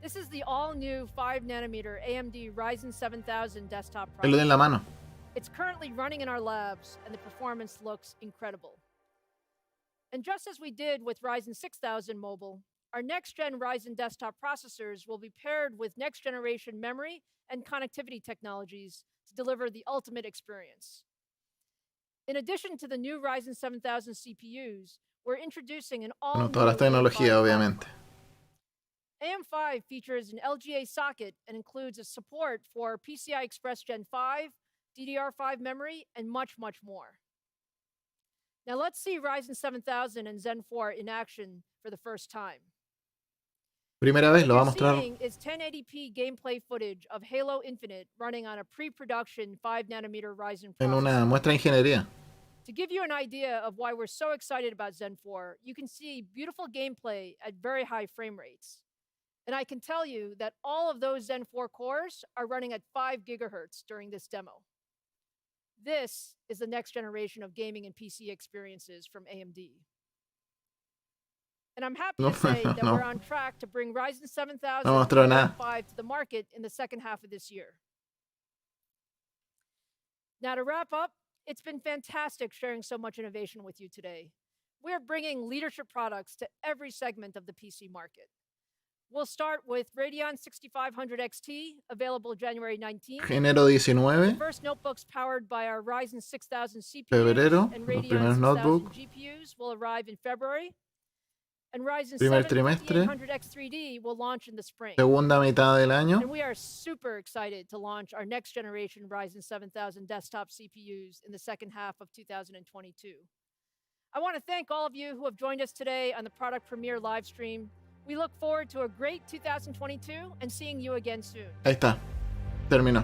This is the all-new 5-nanometer AMD Ryzen 7000 desktop processor. Lo den la mano. It's currently running in our labs, and the performance looks incredible. And just as we did with Ryzen 6000 mobile, our next-gen Ryzen desktop processors will be paired with next-generation memory and connectivity technologies to deliver the ultimate experience. In addition to the new Ryzen 7000 CPUs, we're introducing an all-new todas las tecnologías, obviamente. AM5 features an LGA socket and includes a support for PCI Express Gen 5, DDR5 memory, and much, much more. Now let's see Ryzen 7000 and Zen 4 in action for the first time. Primera vez lo va a mostrar. Is 1080p gameplay footage of Halo Infinite running on a pre-production 5-nanometer Ryzen processor. En una muestra de ingeniería. To give you an idea of why we're so excited about Zen 4, you can see beautiful gameplay at very high frame rates. And I can tell you that all of those Zen 4 cores are running at 5 gigahertz during this demo. This is the next generation of gaming and PC experiences from AMD. And I'm happy to say that we're on track to bring Ryzen 7000 and 5 to the market in the second half of this year. Now to wrap up, it's been fantastic sharing so much innovation with you today. We're bringing leadership products to every segment of the PC market. We'll start with Radeon 6500 XT, available January 19th. Enero 19. First notebooks powered by our Ryzen 6000 CPUs Febrero, and los Radeon primeros 6000 notebooks. GPUs will arrive in February. and Ryzen Primer 7 trimestre. 5800X3D will launch in the spring. Segunda mitad del año. And we are super excited to launch our next generation Ryzen 7000 desktop CPUs in the second half of 2022. I want to thank all of you who have joined us today on the product premiere live stream. We look forward to a great 2022 and seeing you again soon. Ahí está. Terminó.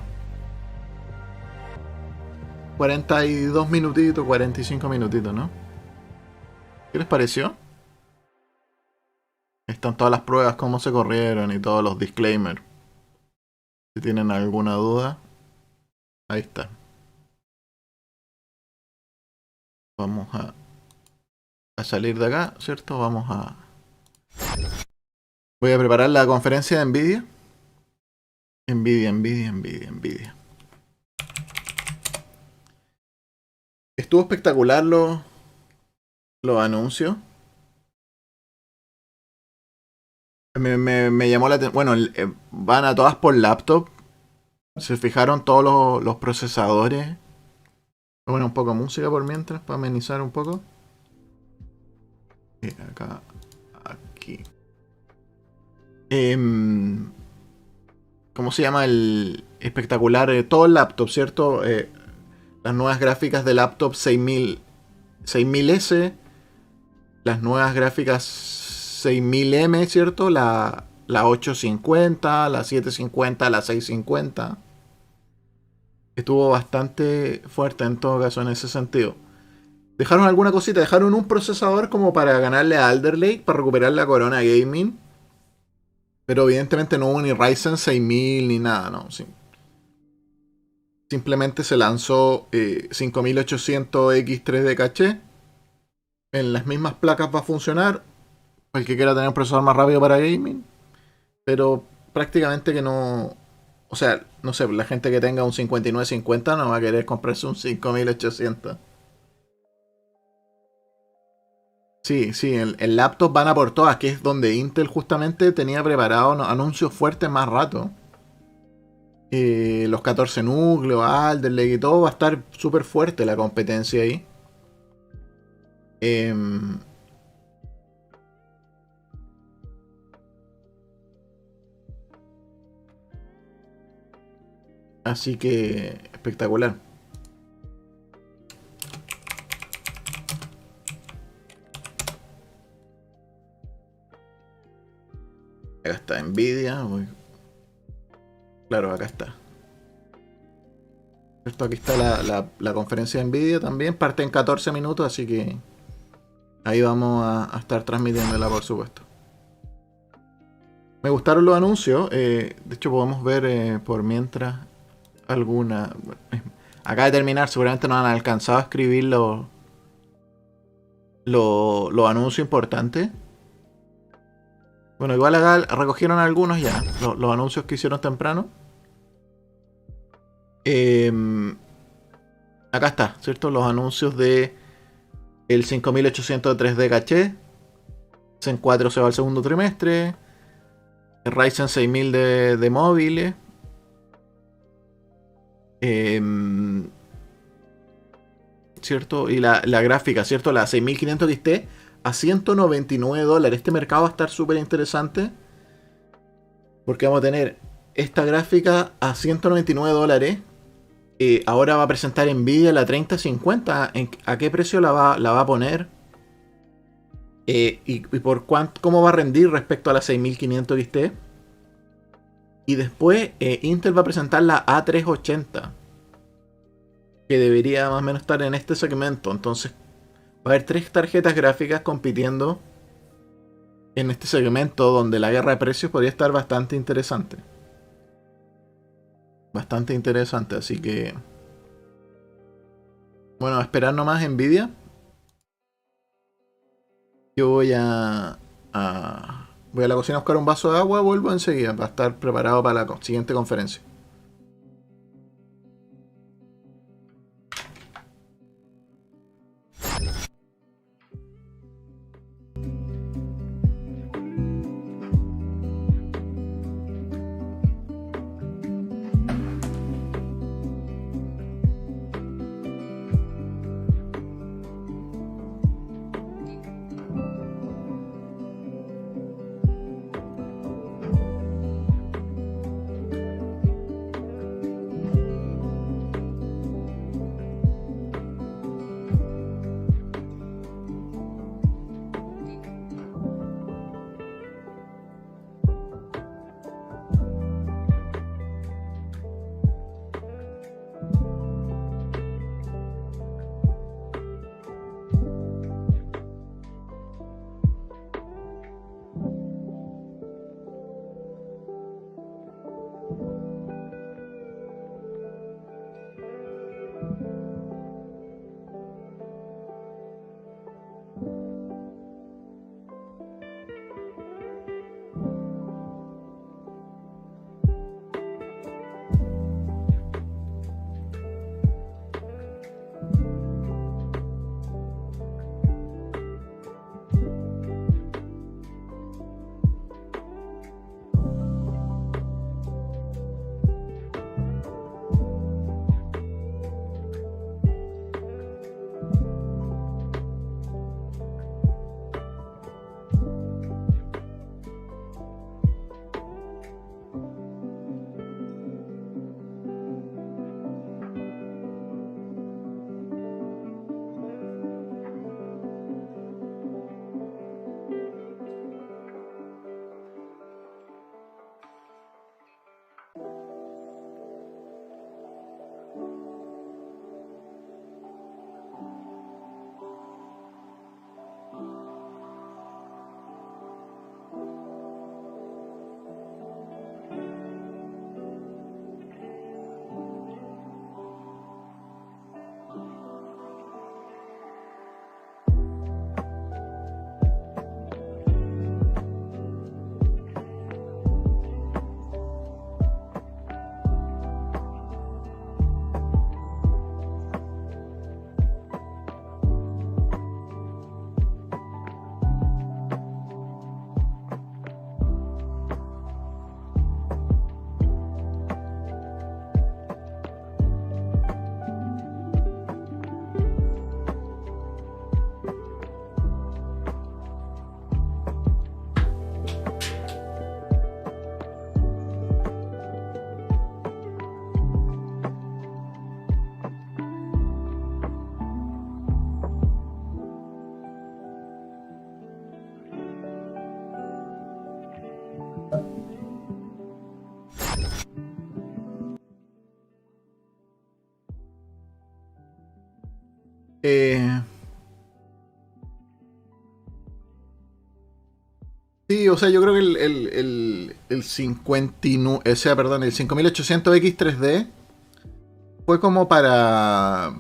42 minutitos, 45 minutitos, ¿no? ¿Qué les pareció? Están todas las pruebas, cómo se corrieron y todos los disclaimers. Si tienen alguna duda, ahí está. Vamos a salir de acá, ¿cierto? Voy a preparar la conferencia de Nvidia. Nvidia. Estuvo espectacular los anuncios. Me llamó la atención. Bueno, van a todas por laptop. Se fijaron todos los procesadores. Bueno, un poco de música por mientras, para amenizar un poco. Acá, aquí. ¿Cómo se llama el espectacular? Todo el laptop, ¿cierto? Las nuevas gráficas de laptop 6000S. Las nuevas gráficas 6000M, ¿cierto? La 850, la 750, la 650. Estuvo bastante fuerte en todo caso en ese sentido. Dejaron alguna cosita, dejaron un procesador como para ganarle a Alder Lake, para recuperar la corona gaming. Pero evidentemente no hubo ni Ryzen 6000 ni nada, ¿no? Sí. Simplemente se lanzó 5800X3 de caché. En las mismas placas va a funcionar. El que quiera tener un procesador más rápido para gaming. Pero prácticamente que no... O sea, no sé, la gente que tenga un 5950 no va a querer comprarse un 5800. Sí, el laptop van a por todas, que es donde Intel justamente tenía preparado anuncios fuertes más rato. Los 14 núcleos, Alder Lake y todo, va a estar súper fuerte la competencia ahí. Así que espectacular. Acá está Nvidia. Claro, acá está. Esto, aquí está la conferencia de Nvidia también. Parte en 14 minutos, así que ahí vamos a estar transmitiéndola, por supuesto. Me gustaron los anuncios. De hecho, podemos ver por mientras alguna. Acaba de terminar, seguramente no han alcanzado a escribir los anuncios importantes. Bueno, igual acá recogieron algunos ya, los anuncios que hicieron temprano. Acá está, ¿cierto? Los anuncios de el 5800 de 3D caché. Zen 4 se va al segundo trimestre. El Ryzen 6000 de móviles. ¿Cierto? Y la gráfica, ¿cierto? La 6500 XT a $199. Este mercado va a estar súper interesante. Porque vamos a tener esta gráfica a $199. Ahora va a presentar Nvidia la 3050. ¿A qué precio la va a poner? Y por cómo va a rendir respecto a la 6500 XT. Y después Intel va a presentar la A380. Que debería más o menos estar en este segmento. Entonces va a haber 3 tarjetas gráficas compitiendo en este segmento donde la guerra de precios podría estar bastante interesante. Bastante interesante, así que bueno, a esperar nomás Nvidia. Yo voy a la cocina a buscar un vaso de agua, vuelvo enseguida para estar preparado para la siguiente conferencia. Sí, o sea, yo creo que el 59, o sea, perdón, el 5800X 3D fue como para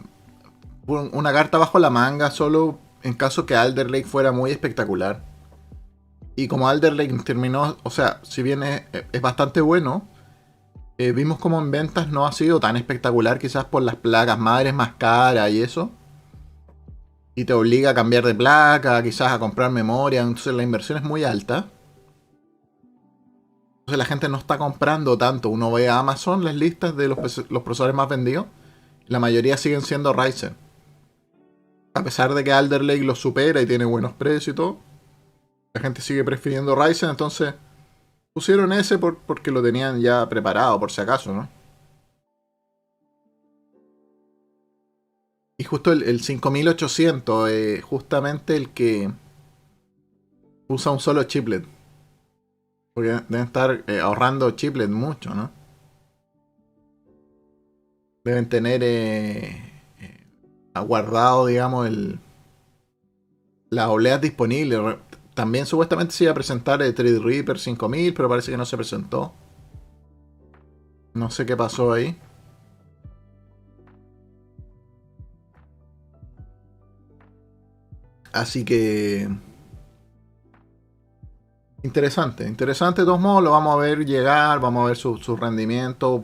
una carta bajo la manga, solo en caso que Alder Lake fuera muy espectacular. Y como Alder Lake terminó, o sea, si bien es bastante bueno, vimos como en ventas no ha sido tan espectacular, quizás por las placas madres más caras y eso. Y te obliga a cambiar de placa, quizás a comprar memoria, entonces la inversión es muy alta. Entonces la gente no está comprando tanto. Uno ve a Amazon las listas de los procesadores más vendidos. La mayoría siguen siendo Ryzen. A pesar de que Alder Lake los supera y tiene buenos precios y todo, la gente sigue prefiriendo Ryzen, entonces pusieron ese porque lo tenían ya preparado por si acaso, ¿no? Y justo el 5800 es justamente el que usa un solo chiplet. Porque deben estar ahorrando chiplet mucho, ¿no? Deben tener aguardado, digamos, las oleas disponibles. También supuestamente se iba a presentar el Threadripper 5000, pero parece que no se presentó. No sé qué pasó ahí. Así que... interesante, interesante de todos modos, lo vamos a ver llegar, vamos a ver su rendimiento.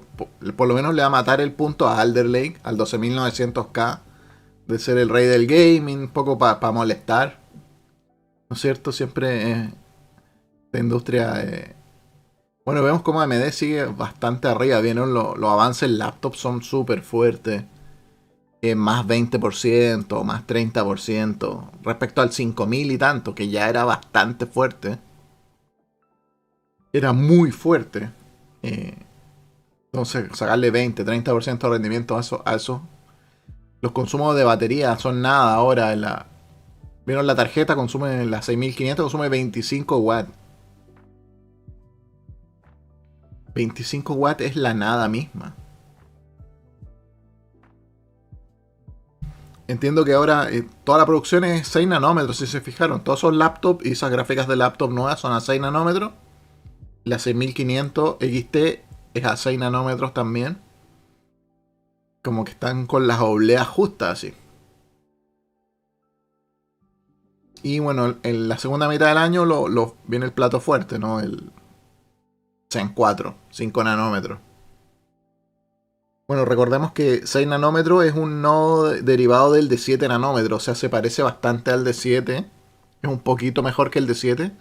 Por lo menos le va a matar el punto a Alder Lake, al 12900K, de ser el rey del gaming, un poco para molestar. ¿No es cierto? Siempre la industria... Bueno, vemos como AMD sigue bastante arriba. Vieron los avances en laptops son súper fuertes. Más 20%, más 30%. Respecto al 5000 y tanto, que ya era bastante fuerte. Era muy fuerte. Entonces, sacarle 20, 30% de rendimiento a eso. Los consumos de batería son nada ahora. ¿Vieron la tarjeta? Consume la 6500, consume 25 watts. 25 watts es la nada misma. Entiendo que ahora toda la producción es 6 nanómetros, si se fijaron. Todos esos laptops y esas gráficas de laptop nuevas son a 6 nanómetros. La 6500 XT es a 6 nanómetros también. Como que están con las obleas justas así. Y bueno, en la segunda mitad del año viene el plato fuerte, ¿no? El Zen 4, 5 nanómetros. Bueno, recordemos que 6 nanómetros es un nodo derivado del de 7 nanómetros. O sea, se parece bastante al de 7. Es un poquito mejor que el de 7.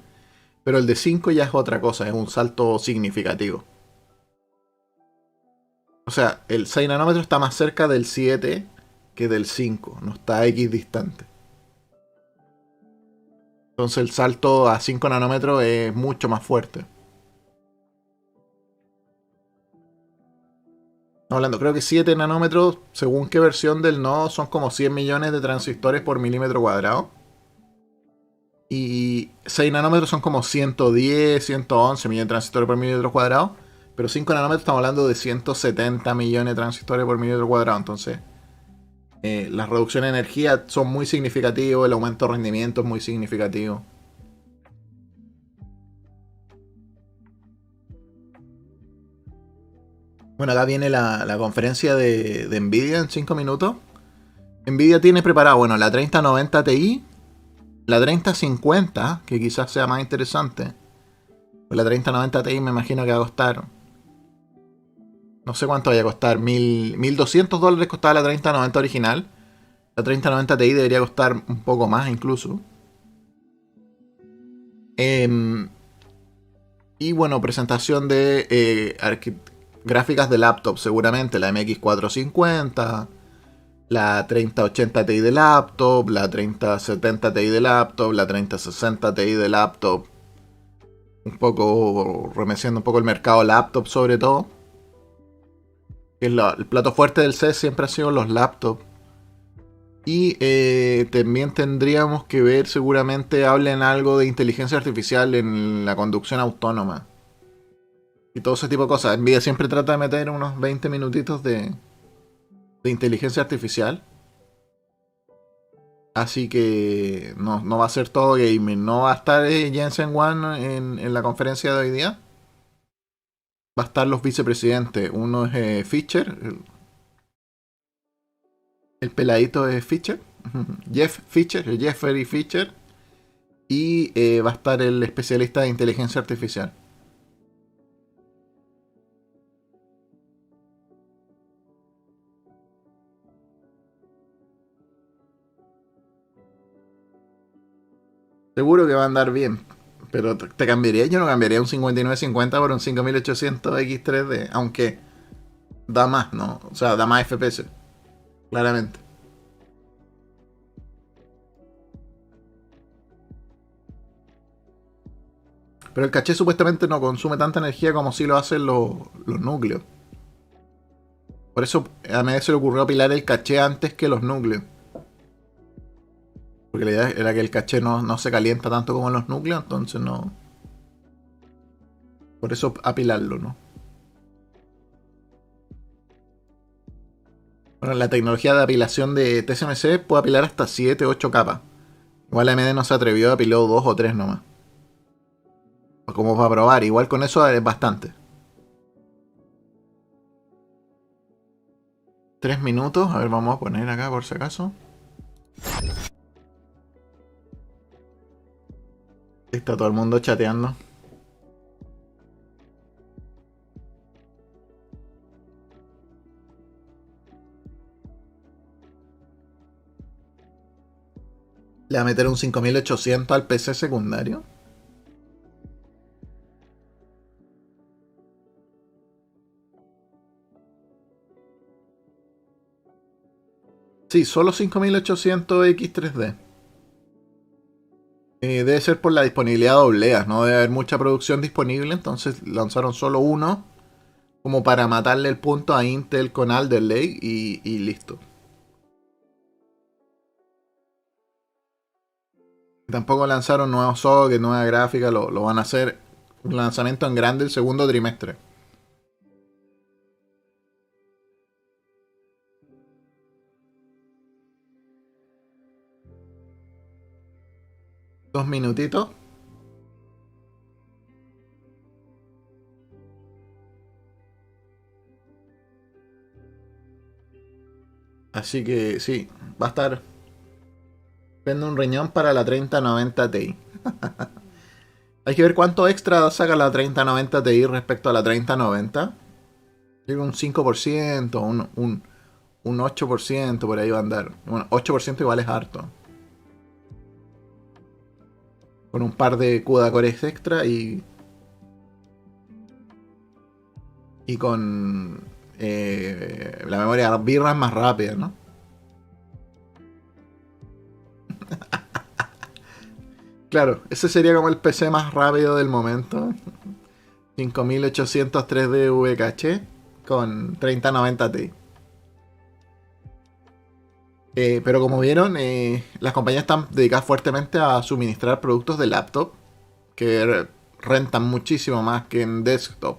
Pero el de 5 ya es otra cosa, es un salto significativo. O sea, el 6 nanómetros está más cerca del 7 que del 5. No está equidistante. Entonces el salto a 5 nanómetros es mucho más fuerte. Hablando, creo que 7 nanómetros, según qué versión del nodo, son como 100 millones de transistores por milímetro cuadrado. Y 6 nanómetros son como 110, 111 millones de transistores por milímetro cuadrado. Pero 5 nanómetros estamos hablando de 170 millones de transistores por milímetro cuadrado. Entonces, las reducciones de energía son muy significativas, el aumento de rendimiento es muy significativo. Bueno, acá viene la conferencia de Nvidia en 5 minutos. Nvidia tiene preparado, bueno, la 3090 Ti, la 3050, que quizás sea más interesante. Pues la 3090 Ti me imagino que va a costar... No sé cuánto vaya a costar. $1,200 costaba la 3090 original. La 3090 Ti debería costar un poco más incluso. Y bueno, presentación de gráficas de laptop. Seguramente la MX450, la 3080 Ti de laptop, la 3070 Ti de laptop, la 3060 Ti de laptop. Un poco remeciendo un poco el mercado laptop sobre todo. El plato fuerte del CES siempre ha sido los laptops. Y también tendríamos que ver, seguramente hablen algo de inteligencia artificial en la conducción autónoma. Y todo ese tipo de cosas. Nvidia siempre trata de meter unos 20 minutitos de inteligencia artificial. Así que no va a ser todo gaming. No va a estar Jensen Huang en la conferencia de hoy día. Va a estar los vicepresidentes. Uno es Fischer. El peladito es Fischer. Jeff Fischer. Jeffrey Fischer. Y va a estar el especialista de inteligencia artificial. Seguro que va a andar bien. Pero te cambiaría, yo no cambiaría un 5950 por un 5800 X3D. Aunque da más, ¿no? O sea, da más FPS. Claramente. Pero el caché supuestamente no consume tanta energía como si lo hacen los núcleos. Por eso a mí se le ocurrió apilar el caché antes que los núcleos. Porque la idea era que el caché no se calienta tanto como los núcleos, entonces no. Por eso apilarlo, ¿no? Bueno, la tecnología de apilación de TSMC puede apilar hasta 7, 8 capas. Igual AMD no se atrevió a apilar 2 o 3 nomás. Como para probar, igual con eso es bastante. 3 minutos, a ver, vamos a poner acá por si acaso. Está todo el mundo chateando. Le va a meter un 5800 al PC secundario. Sí, solo 5800 X3D. Debe ser por la disponibilidad de obleas, no debe haber mucha producción disponible, entonces lanzaron solo uno como para matarle el punto a Intel con Alder Lake y listo. Tampoco lanzaron nuevos sockets, nueva gráfica, lo van a hacer un lanzamiento en grande el segundo trimestre. Dos minutitos. Así que sí, va a estar. Vende un riñón para la 3090 Ti. Hay que ver cuánto extra saca la 3090 Ti respecto a la 3090. Llega un 5%, un 8% por ahí va a andar. Bueno, 8% igual es harto. Con un par de CUDA cores extra y con la memoria VRAM más rápida, ¿no? Claro, ese sería como el PC más rápido del momento. 5800 3D V caché con 3090 Ti. Pero como vieron, las compañías están dedicadas fuertemente a suministrar productos de laptop que rentan muchísimo más que en desktop.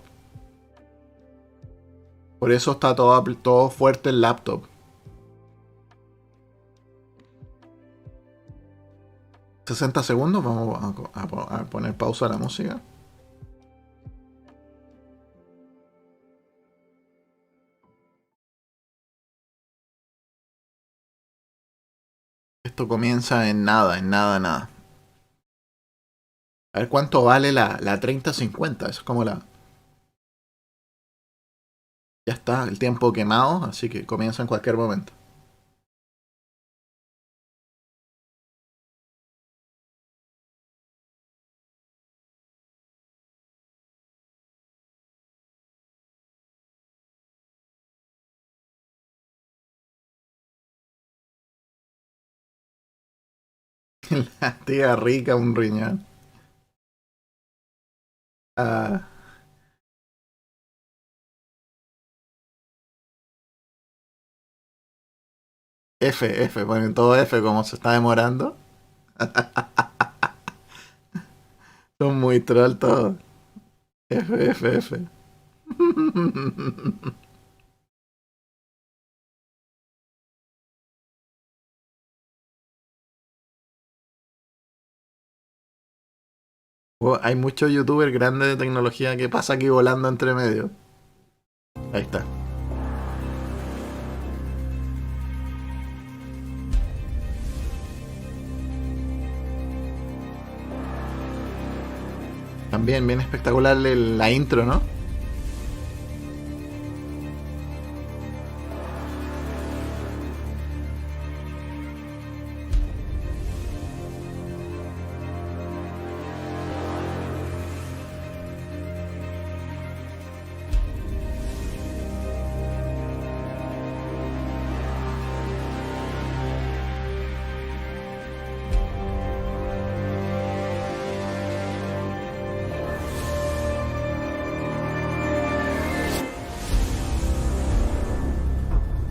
Por eso está todo fuerte en laptop. ¿60 segundos? Vamos a poner pausa a la música. Esto comienza en nada, nada. A ver cuánto vale la 3050. Eso es como la... Ya está el tiempo quemado, así que comienza en cualquier momento. La tía rica, un riñón. Ah, ponen todo F como se está demorando. Son muy troll todos. F. Hay muchos youtubers grandes de tecnología que pasa aquí volando entre medio. Ahí está. También bien espectacular la intro, ¿no?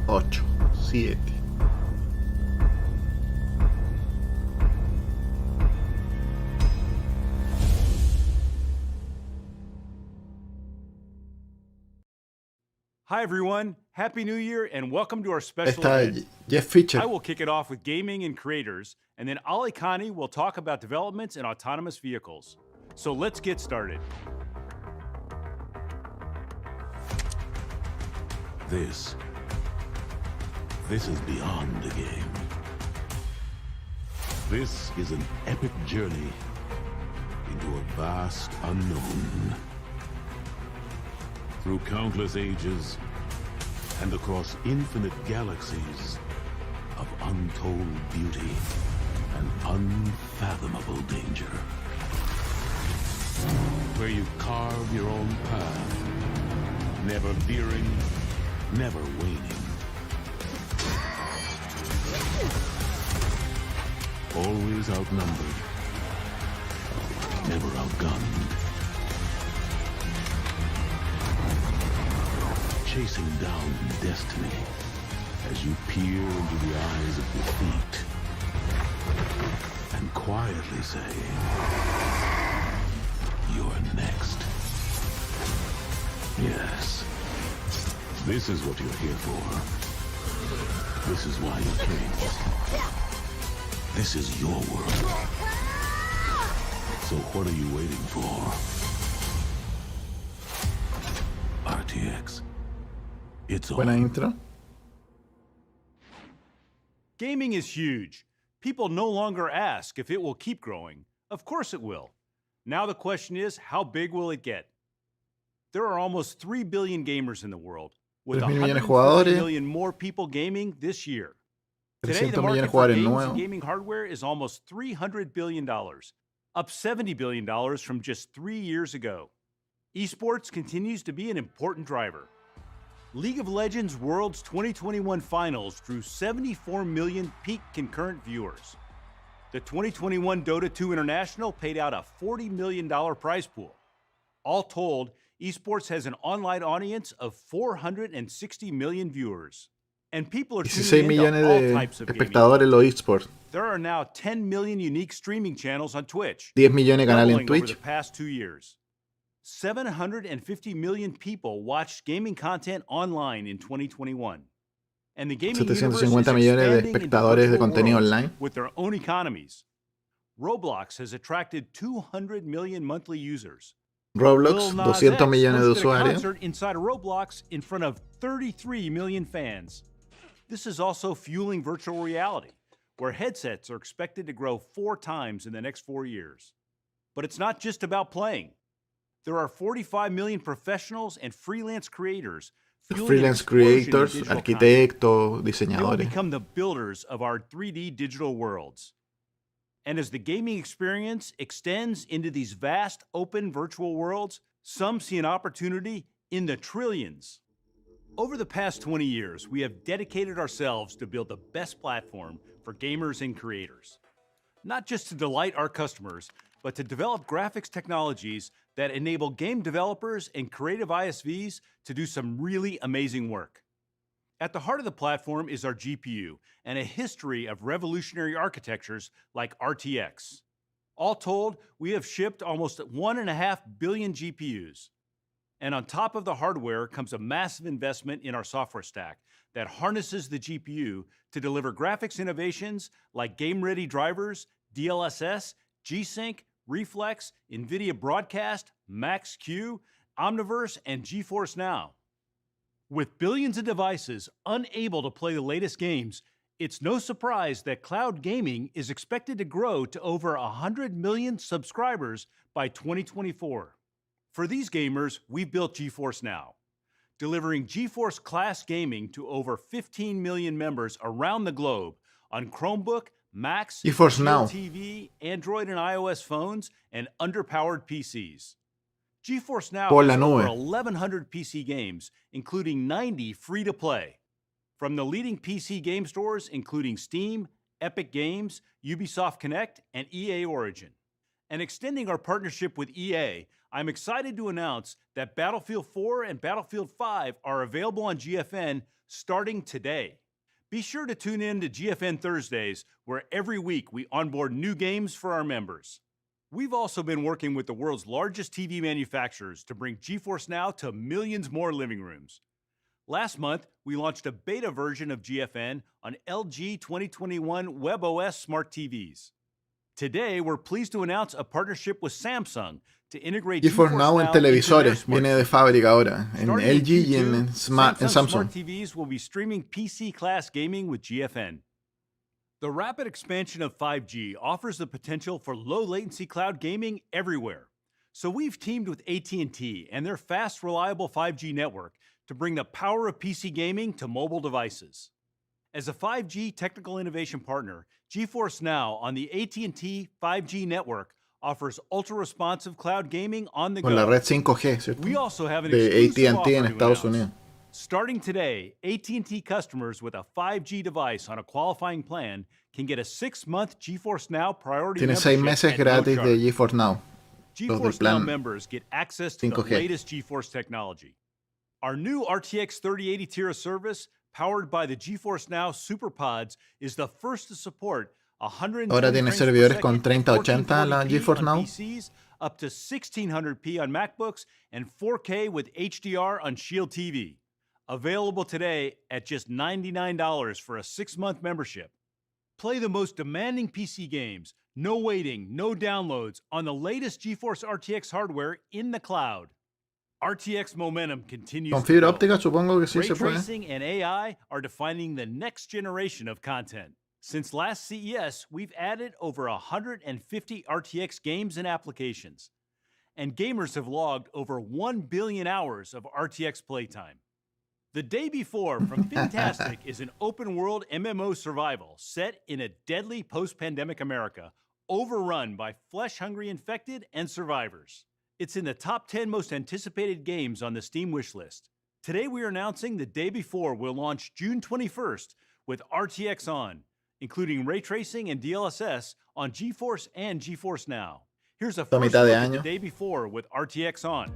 Ocho, 7. Hi, everyone. Happy New Year and welcome to our special Está event. Jeff Fisher. I will kick it off with gaming and creators, and then Ali Khani will talk about developments in autonomous vehicles. So let's get started. This is beyond a game. This is an epic journey into a vast unknown. Through countless ages and across infinite galaxies of untold beauty and unfathomable danger. Where you carve your own path, never veering, never waning. Always outnumbered, never outgunned. Chasing down destiny as you peer into the eyes of defeat and quietly say, "You're next." Yes, this is what you're here for. This is why you came. This is your world. So what are you waiting for? RTX. It's Buena on. intro. Gaming is huge. People no longer ask if it will keep growing. Of course it will. Now the question is, how big will it get? There are almost 3 billion gamers in the world, with 3.000 millones de 140 jugadores, million more people gaming this year. Today, 300 the millones de market for jugadores games and nuevos. gaming hardware is almost $300 billion, up $70 billion from just 3 years ago. Esports continues to be an important driver. League of Legends World's 2021 finals drew 74 million peak concurrent viewers. The 2021 Dota 2 International paid out a $40 million prize pool. All told, esports has an online audience of 460 million viewers. And people are 16 tuning into millones all de types of gaming. espectadores en los esports. There are now 10 million unique streaming channels on Twitch, 10 millones de canales en doubling over Twitch. the past 2 years. 750 million people watched gaming content online in 2021. And the gaming universe is 750 millones de expanding into espectadores de virtual contenido worlds online. with their own economies. Roblox has attracted 200 million monthly users. Roblox, Lil Nas 200 X millones de hosted a usuarios. concert inside of Roblox in front of 33 million fans. This is also fueling virtual reality, where headsets are expected to grow 4 times in the next 4 years. But it's not just about playing. There are 45 million professionals and freelance creators. fueling an Freelance explosion in creators, digital content. arquitectos, They will diseñadores. become the builders of our 3D digital worlds. And as the gaming experience extends into these vast open virtual worlds, some see an opportunity in the trillions. Over the past 20 years, we have dedicated ourselves to build the best platform for gamers and creators. Not just to delight our customers, but to develop graphics technologies that enable game developers and creative ISVs to do some really amazing work. At the heart of the platform is our GPU and a history of revolutionary architectures like RTX. All told, we have shipped almost 1.5 billion GPUs. And on top of the hardware comes a massive investment in our software stack that harnesses the GPU to deliver graphics innovations like game-ready drivers, DLSS, G-Sync, Reflex, Nvidia Broadcast, Max-Q, Omniverse, and GeForce Now. With billions of devices unable to play the latest games, it's no surprise that cloud gaming is expected to grow to over 100 million subscribers by 2024. For these gamers, we've built GeForce Now, delivering GeForce class gaming to over 15 million members around the globe on Chromebook, Macs, GeForce Now TV, Android and iOS phones, and underpowered PCs. GeForce Now Por la has over nube. 1,100 PC games, including 90 free-to-play. From the leading PC game stores, including Steam, Epic Games, Ubisoft Connect, and EA Origin. And extending our partnership with EA, I'm excited to announce that Battlefield 4 and Battlefield 5 are available on GFN starting today. Be sure to tune in to GFN Thursdays, where every week we onboard new games for our members. We've also been working with the world's largest TV manufacturers to bring GeForce Now to millions more living rooms. Last month, we launched a beta version of GFN on LG 2021 WebOS smart TVs. Today, we're pleased to announce a partnership with Samsung to integrate GeForce Now en televisores. into their Viene de fábrica ahora. En Starting in LG y en Q2, Samsung. Smart TVs will be streaming PC-class gaming with GFN. The rapid expansion of 5G offers the potential for low-latency cloud gaming everywhere. So we've teamed with AT&T and their fast, reliable 5G network to bring the power of PC gaming to mobile devices. As a 5G technical innovation partner, GeForce Now on the AT&T 5G network offers ultra-responsive cloud gaming on the Con la go. red 5G, ¿cierto? We also have an De exclusive AT&T en offer to Estados announce. Unidos. Starting today, AT&T customers with a 5G device on a qualifying plan can get a 6-month GeForce Now priority Tiene 6 membership meses at no gratis de charge. GeForce Now. Los del GeForce Now plan members get access to 5G. the latest GeForce technology. Our new RTX 3080 tier of service, powered by the GeForce Now SuperPods, is the first to support 120 Ahora tiene frames per servidores con second, 3080 la 1440p GeForce on Now. PCs, up to 1600p on MacBooks, and 4K with HDR on Shield TV. Available today at just $99 for a 6-month membership. Play the most demanding PC games, no waiting, no downloads, on the latest GeForce RTX hardware in the cloud. RTX momentum continues Con to fibra build. óptica supongo que sí Ray se puede. tracing and AI are defining the next generation of content. Since last CES, we've added over 150 RTX games and applications. And gamers have logged over 1 billion hours of RTX playtime. The Day Before from Fantastic is an open-world MMO survival set in a deadly post-pandemic America, overrun by flesh-hungry infected and survivors. It's in the top 10 most anticipated games on the Steam wishlist. Today we are announcing The Day Before will launch June 21st with RTX on, including ray tracing and DLSS on GeForce and GeForce Now. Here's a Esta first mitad look de at The año. Day Before with RTX on.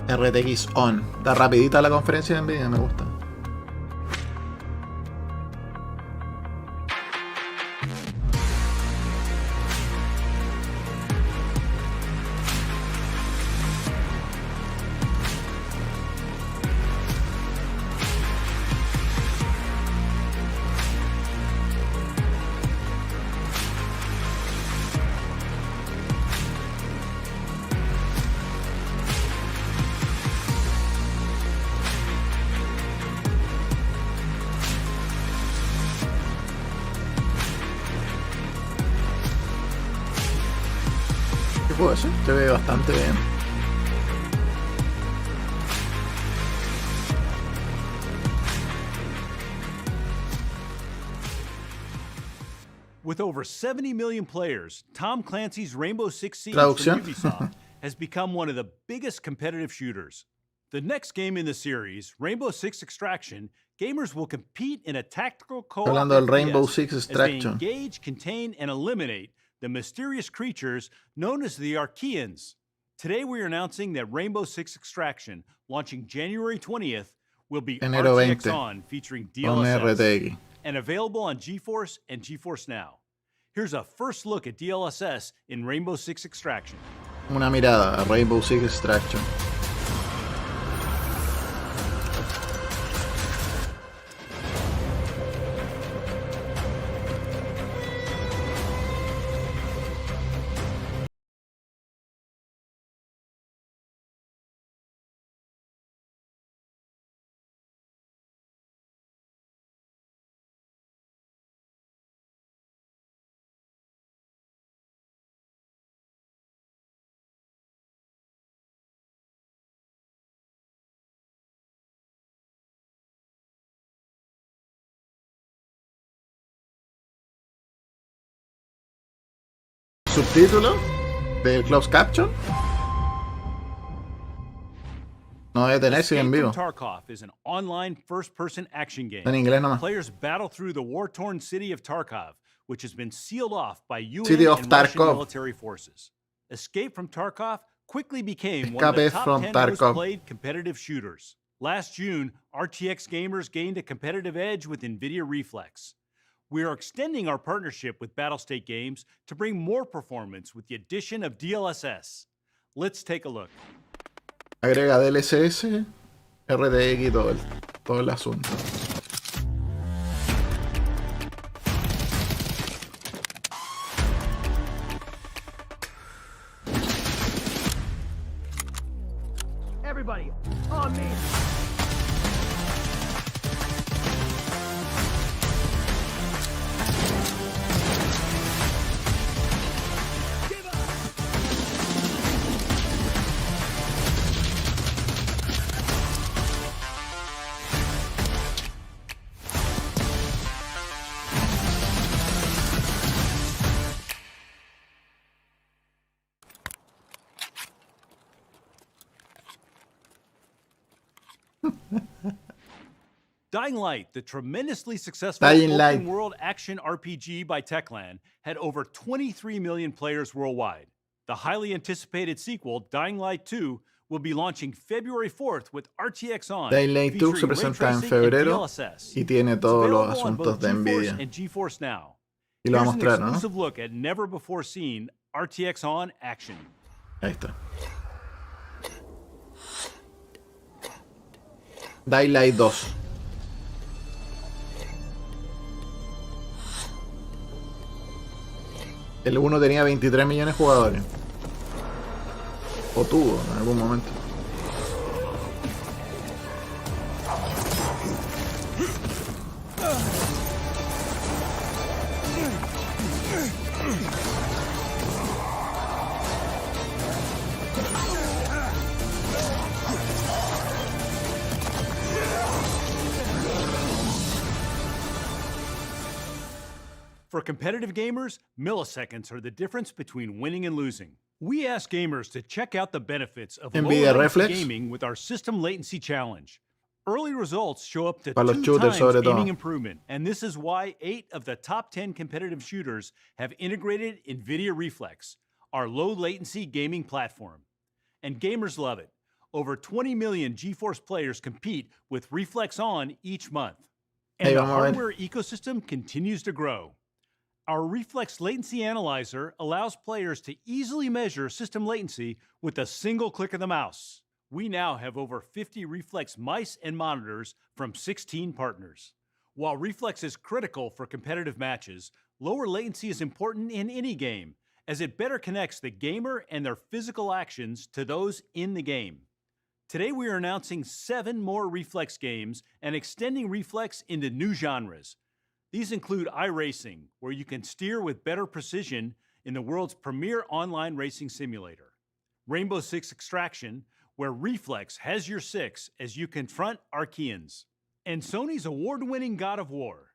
RTX On. Está rapidita la conferencia de Nvidia, me gusta. ¿Qué puedo decir? Se ve bastante bien. With over 70 million players, Tom Clancy's Rainbow Six Siege Traducción. from Ubisoft has become one of the biggest competitive shooters. The next game in the series, Rainbow Six Extraction, gamers will compete in a tactical co-op Hablando del FPS Rainbow Six as they Extraction. engage, contain, and eliminate the mysterious creatures known as the Archeans. Today we are announcing that Rainbow Six Extraction, launching January 20th, will be Enero RTX 20. on, featuring Con DLSS, RTX. and available on GeForce and GeForce Now. Here's a first look at DLSS in Rainbow Six Extraction. Una mirada a Rainbow Six Extraction. subtítulos del closed caption. No debe tener, sigue en Escape vivo. from Tarkov is an online first-person action game. En inglés nomás. Players battle through the war-torn city of Tarkov, which has been sealed off by UN City of and Russian Tarkov. military forces. Escape from Tarkov quickly became one of the Escape top from 10 Tarkov. most played competitive shooters. Last June, RTX gamers gained a competitive edge with Nvidia Reflex. We are extending our partnership with Battlestate Games to bring more performance with the addition of DLSS. Let's take a look. Agrega DLSS, RTX y todo el asunto. Everybody, on me. Dying Light, the tremendously successful Dying Light. open-world action RPG by Techland, had over 23 million players worldwide. The highly anticipated sequel, Dying Light 2, will be launching February 4th with RTX On, Dying Light 2 se featuring ray presenta en tracing and febrero DLSS. y tiene It's todos los available on asuntos both de GeForce Nvidia. and GeForce Now. Y lo va a Here's an mostrar, ¿no? exclusive look at never-before-seen RTX On action. Ahí está. Dying Light 2. El 1 tenía 23 millones de jugadores. O tuvo en algún momento. For competitive gamers, milliseconds are the difference between winning and losing. We ask gamers to check out the benefits of Nvidia low latency Reflex. gaming with our system latency challenge. Early results show up to Para los 2 shooters, times sobre todo. aiming improvement, and this is why 8 of the top 10 competitive shooters have integrated Nvidia Reflex, our low latency gaming platform. And gamers love it. Over 20 million GeForce players compete with Reflex On each month. And Ahí the vamos a ver. hardware ecosystem continues to grow. Our Reflex Latency Analyzer allows players to easily measure system latency with a single click of the mouse. We now have over 50 Reflex mice and monitors from 16 partners. While Reflex is critical for competitive matches, lower latency is important in any game, as it better connects the gamer and their physical actions to those in the game. Today we are announcing 7 more Reflex games and extending Reflex into new genres. These include iRacing, where you can steer with better precision in the world's premier online racing simulator. Rainbow Six Extraction, where Reflex has your 6 as you confront Archeans. And Sony's award-winning God of War.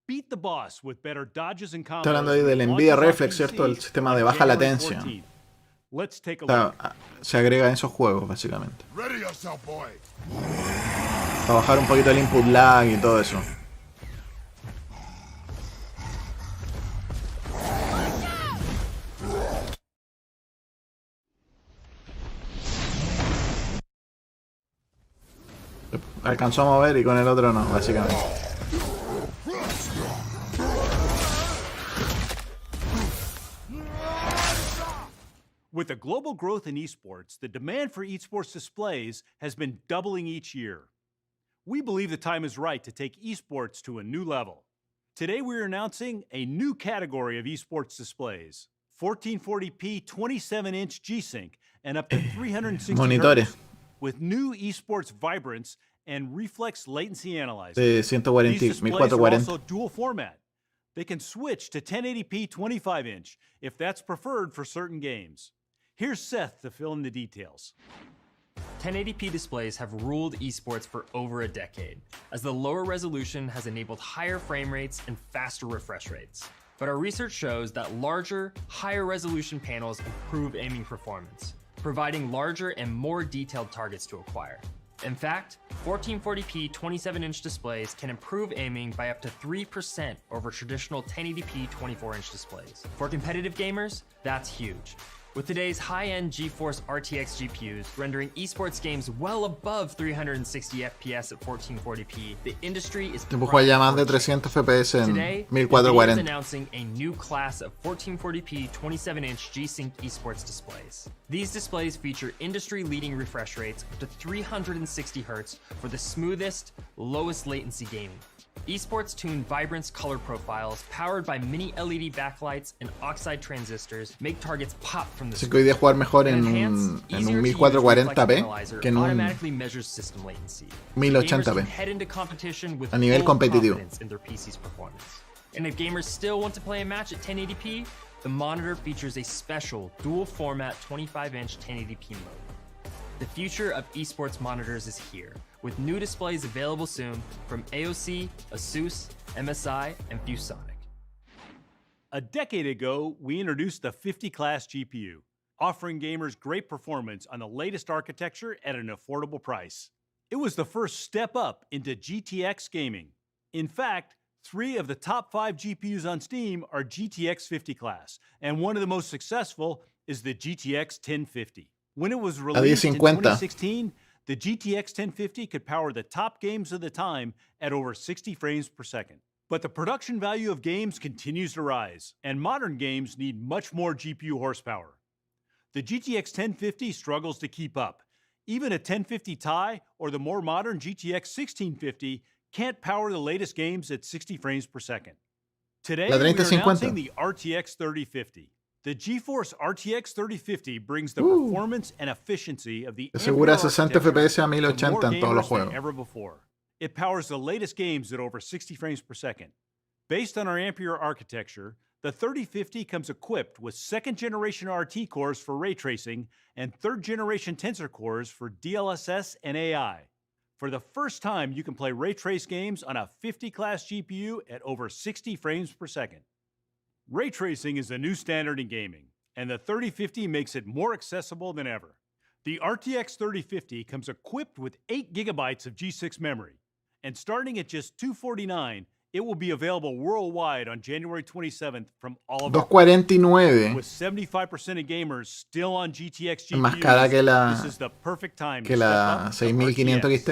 Beat the boss with better dodges and combos. Está hablando ahí del when it Nvidia launches on Reflex, ¿cierto? El PC sistema de on baja January latencia. 14th. Let's take a O look. sea, se agrega en esos juegos, básicamente. Ready yourself, boy. Para bajar un poquito el input lag y todo eso. Alcanzó a mover y con el otro no, básicamente. With the global growth in esports, the demand for esports displays has been doubling each year. We believe the time is right to take esports to a new level. Today we are announcing a new category of esports displays. 1440p 27-inch G-Sync and up to 360 Monitores. Hz with new esports vibrance and reflex latency analyzer. De These 140, displays are 1440. also dual format. They can switch to 1080p 25-inch if that's preferred for certain games. Here's Seth to fill in the details. 1080p displays have ruled esports for over a decade, as the lower resolution has enabled higher frame rates and faster refresh rates. But our research shows that larger, higher resolution panels improve aiming performance, providing larger and more detailed targets to acquire. In fact, 1440p 27-inch displays can improve aiming by up to 3% over traditional 1080p 24-inch displays. For competitive gamers, that's huge. With today's high-end GeForce RTX GPUs rendering esports games well above 360 FPS at 1440p, the industry is Tipo juega ya más de 300 FPS en Today, Nvidia is 1440. announcing a new class of 1440p 27-inch G-Sync esports displays. These displays feature industry-leading refresh rates up to 360 Hz for the smoothest, lowest latency gaming. Esports tune Vibrance color profiles powered by mini LED backlights and oxide transistors make targets pop from the Así que hoy día jugar mejor en Enhanced, un easier to use 1440p reflex analyzer que en un automatically measures system latency. 1080p. Gamers can head into competition with A nivel full competitivo. confidence in their PC's performance. And if gamers still want to play a match at 1080p, the monitor features a special dual format 25-inch 1080p mode. The future of esports monitors is here, with new displays available soon from AOC, Asus, MSI, and ViewSonic. A decade ago, we introduced the 50 class GPU, offering gamers great performance on the latest architecture at an affordable price. It was the first step up into GTX gaming. In fact, 3 of the top 5 GPUs on Steam are GTX 50 class, and one of the most successful is the GTX 1050. When it was released in 2016, the GTX 1050 could power the top games of the time at over 60 frames per second. But the production value of games continues to rise, and modern games need much more GPU horsepower. The GTX 1050 struggles to keep up. Even a 1050 Ti or the more modern GTX 1650 can't power the latest games at 60 frames per second. Today, we're announcing the RTX 3050. The GeForce RTX 3050 brings the performance and efficiency of the asegura 60 FPS a 1080 en todos los juegos. Ever before. It powers the latest games at over 60 frames per second. Based on our Ampere architecture, the 3050 comes equipped with 2nd generation RT cores for ray tracing and 3rd generation Tensor cores for DLSS and AI. For the first time, you can play ray trace games on a 50 class GPU at over 60 frames per second. Ray tracing is the new standard in gaming, and the 3050 makes it more accessible than ever. The RTX 3050 comes equipped with 8 gigabytes of G6 memory, and starting at just $249, it will be available worldwide on January 27th from all of our $249. With 75% of gamers still on GTX GPUs, más cara que this is the perfect time que la 6500 XT.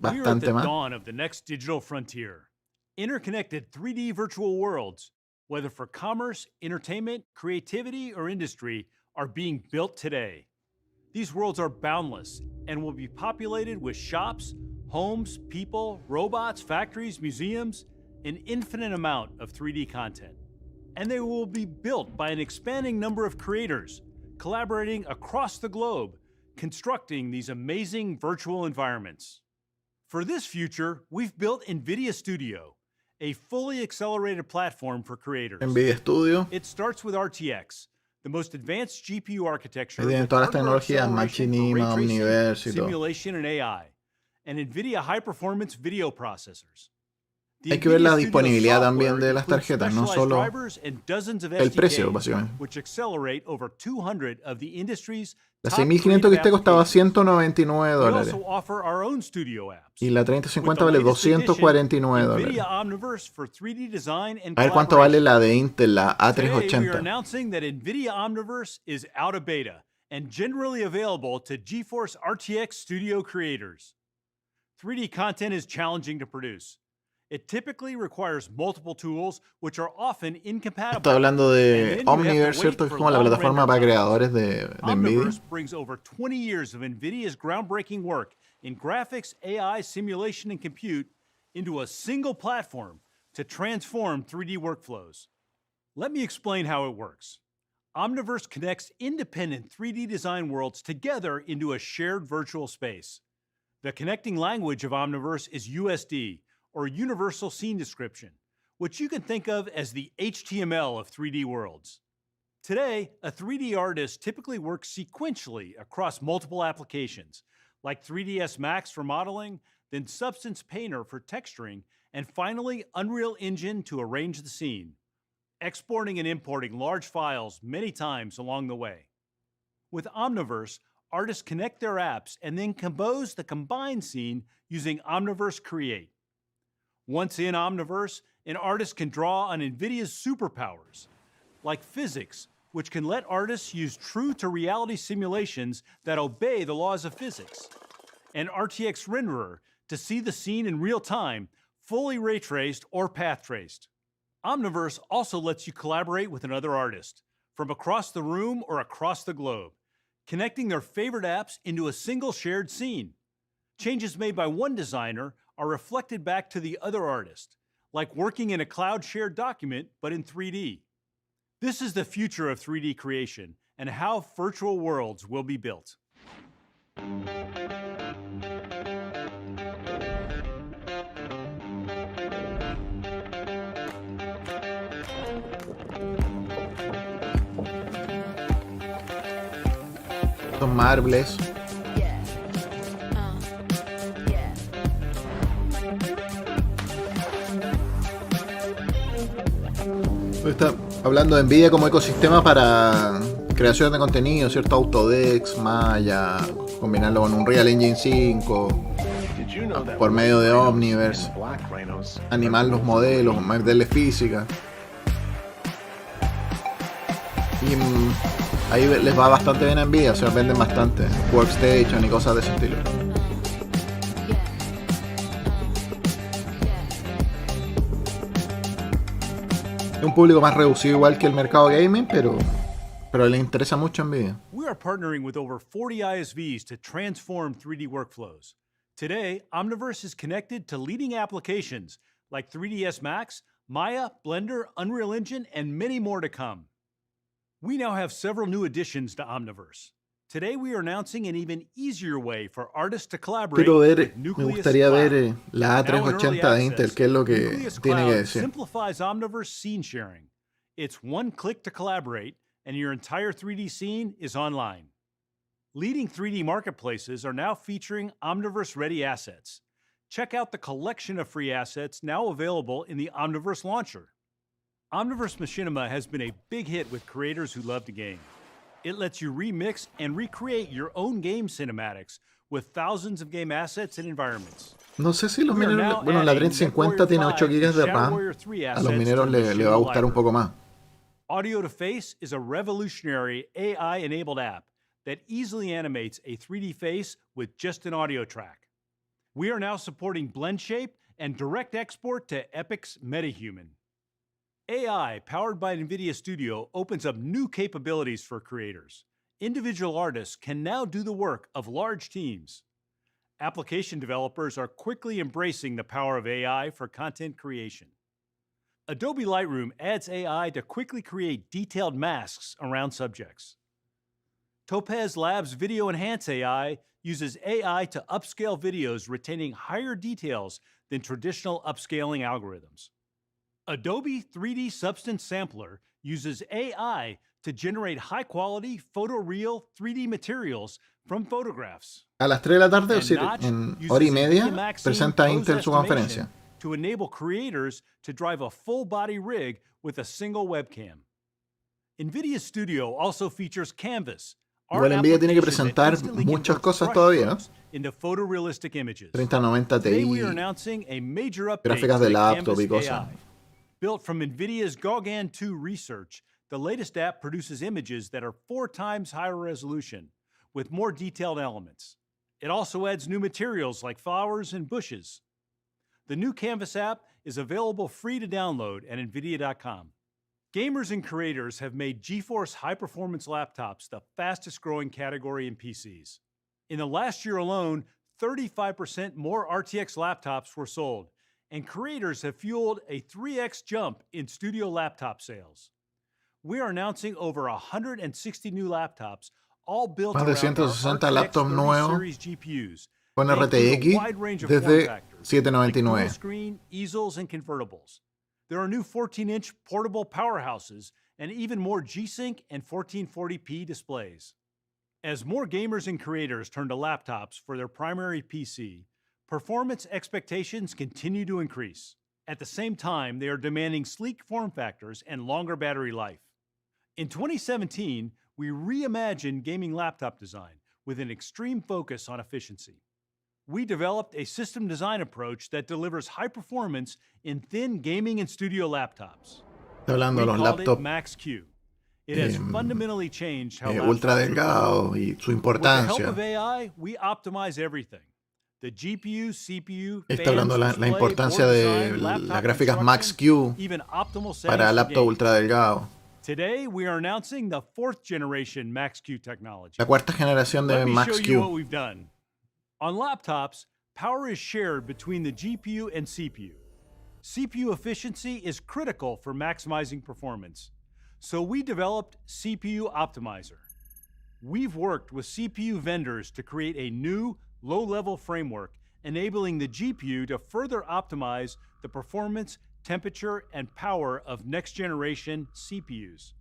We are at the Bastante más. dawn of the next digital frontier. Interconnected 3D virtual worlds, whether for commerce, entertainment, creativity, or industry, are being built today. These worlds are boundless and will be populated with shops, homes, people, robots, factories, museums, an infinite amount of 3D content. And they will be built by an expanding number of creators, collaborating across the globe, constructing these amazing virtual environments. For this future, we've built Nvidia Studio, a fully accelerated platform for creators. Nvidia Studio. It starts with RTX, the most advanced GPU architecture Tienen with todas las hardware tecnologías, acceleration for ray Machinima, tracing, Omniverse y todo. simulation, and AI, and Nvidia high-performance video processors. The Hay que ver la Nvidia Studio disponibilidad también software de las includes tarjetas, no specialized solo drivers and dozens of el precio, SDKs, básicamente. which accelerate over 200 of the industry's La top 6500 XT costaba applications. $199. We also offer our own studio apps. Y la With 3050 the vale latest edition, $249. Nvidia Omniverse for 3D design and A ver cuánto vale collaboration. la de Intel, la Today, we are A380. announcing that Nvidia Omniverse is out of beta and generally available to GeForce RTX Studio creators. 3D content is challenging to produce. It typically requires multiple tools, which are often incompatible. Está hablando And de then you have to Omniverse, wait ¿cierto? Es for como la long plataforma render para times. creadores de Nvidia. Omniverse brings over 20 years of Nvidia's groundbreaking work in graphics, AI, simulation, and compute into a single platform to transform 3D workflows. Let me explain how it works. Omniverse connects independent 3D design worlds together into a shared virtual space. The connecting language of Omniverse is USD, or Universal Scene Description, which you can think of as the HTML of 3D worlds. Today, a 3D artist typically works sequentially across multiple applications, like 3ds Max for modeling, then Substance Painter for texturing, and finally Unreal Engine to arrange the scene. exporting and importing large files many times along the way. With Omniverse, artists connect their apps and then compose the combined scene using Omniverse Create. Once in Omniverse, an artist can draw on Nvidia's superpowers, like physics, which can let artists use true-to-reality simulations that obey the laws of physics, and RTX Renderer to see the scene in real time, fully ray-traced or path-traced. Omniverse also lets you collaborate with another artist, from across the room or across the globe, connecting their favorite apps into a single shared scene. Changes made by one designer are reflected back to the other artist, like working in a cloud-shared document, but in 3D. This is the future of 3D creation and how virtual worlds will be built. Estos marbles. Está hablando de Nvidia como ecosistema para creación de contenido, ¿cierto? Autodex, Maya, combinarlo con Unreal Engine 5, por medio de Omniverse, animar los modelos, meterle física. Y ahí les va bastante bien a Nvidia, o sea, venden bastante Workstation y cosas de ese estilo. Es un público más reducido igual que el mercado gaming, pero le interesa mucho Nvidia. We are partnering with over 40 ISVs to transform 3D workflows. Today, Omniverse is connected to leading applications like 3ds Max, Maya, Blender, Unreal Engine, and many more to come. We now have several new additions to Omniverse. Today we are announcing an even easier way for artists to collaborate with Me Nucleus gustaría Cloud. ver la A380 de Intel, qué es lo que Nucleus tiene que Cloud decir. simplifies Omniverse scene sharing. It's one click to collaborate, and your entire 3D scene is online. Leading 3D marketplaces are now featuring Omniverse-ready assets. Check out the collection of free assets now available in the Omniverse launcher. Omniverse Machinima has been a big hit with creators who love to game. It lets you remix and recreate your own game cinematics with thousands of game assets and environments. No sé si los mineros... Bueno, la 3050 tiene 8 GB de RAM. A los mineros le va a gustar un poco más. Audio to Face is a revolutionary AI-enabled app that easily animates a 3D face with just an audio track. We are now supporting blend shape and direct export to Epic's MetaHuman. AI, powered by Nvidia Studio, opens up new capabilities for creators. Individual artists can now do the work of large teams. Application developers are quickly embracing the power of AI for content creation. Adobe Lightroom adds AI to quickly create detailed masks around subjects. Topaz Labs Video Enhance AI uses AI to upscale videos retaining higher details than traditional upscaling algorithms. Adobe 3D Substance Sampler uses AI to generate high-quality, photoreal 3D materials from photographs. A las 3 de la tarde, es decir, en hora y media, presenta Intel su conferencia. To enable creators to drive a full-body rig with a single webcam. Nvidia Studio also features Canvas. Igual Nvidia tiene que presentar muchas cosas todavía. Into photorealistic images. 3090 Today we Ti, are announcing a major update gráficas to de the laptop y Canvas cosas. AI. Built from Nvidia's Gauguin 2 research, the latest app produces images that are 4 times higher resolution, with more detailed elements. It also adds new materials like flowers and bushes. The new Canvas app is available free to download at NVIDIA.com. Gamers and creators have made GeForce high-performance laptops the fastest-growing category in PCs. In the last year alone, 35% more RTX laptops were sold, and creators have fueled a 3x jump in studio laptop sales. We are announcing over 160 new laptops, all built Más de around our 160 RTX laptops 30 nuevos series GPUs. con They include a RTX wide range of form desde factors, like dual $799. screen, easels, and convertibles. There are new 14-inch portable powerhouses and even more G-Sync and 1440p displays. As more gamers and creators turn to laptops for their primary PC, performance expectations continue to increase. At the same time, they are demanding sleek form factors and longer battery life. In 2017, we reimagined gaming laptop design with an extreme focus on efficiency. We developed a system design approach that delivers high performance in thin gaming and studio laptops. Está hablando de los We called it laptops Max-Q. It has fundamentally changed how ultra laptops are delgados y su built. With the help importancia. of AI, we optimize everything. The GPU, CPU, Está hablando de la display, importancia board de design, laptop las gráficas construction, Max-Q even optimal settings para for laptop gaming. ultra delgado. Today, we are announcing the 4th generation Max-Q technology. La cuarta generación de Let me show you what Max-Q. we've done. On laptops, power is shared between the GPU and CPU. CPU efficiency is critical for maximizing performance. So we developed CPU Optimizer. We've worked with CPU vendors to create a new low-level framework enabling the GPU to further optimize the performance, temperature, and power of next-generation CPUs.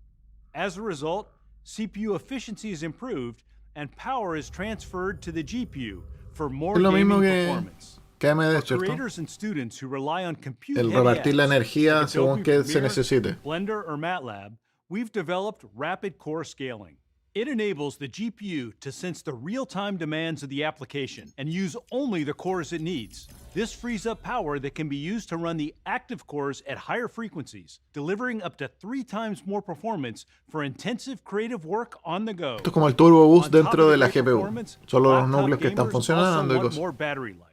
As a result, CPU efficiency is improved and power is transferred to the GPU for more Es lo gaming mismo performance. que AMD, For ¿cierto? creators and students who rely on compute El heavy repartir la apps energía like según Adobe que se Premiere, necesite. Blender, or MATLAB, we've developed rapid core scaling. It enables the GPU to sense the real-time demands of the application and use only the cores it needs. This frees up power that can be used to run the active cores at higher frequencies, delivering up to 3 times more performance for intensive creative work on the go. Esto es como el turbo boost On top dentro of de la great GPU. performance, Solo los laptop núcleos que están gamers funcionando y also want cosas. more battery life.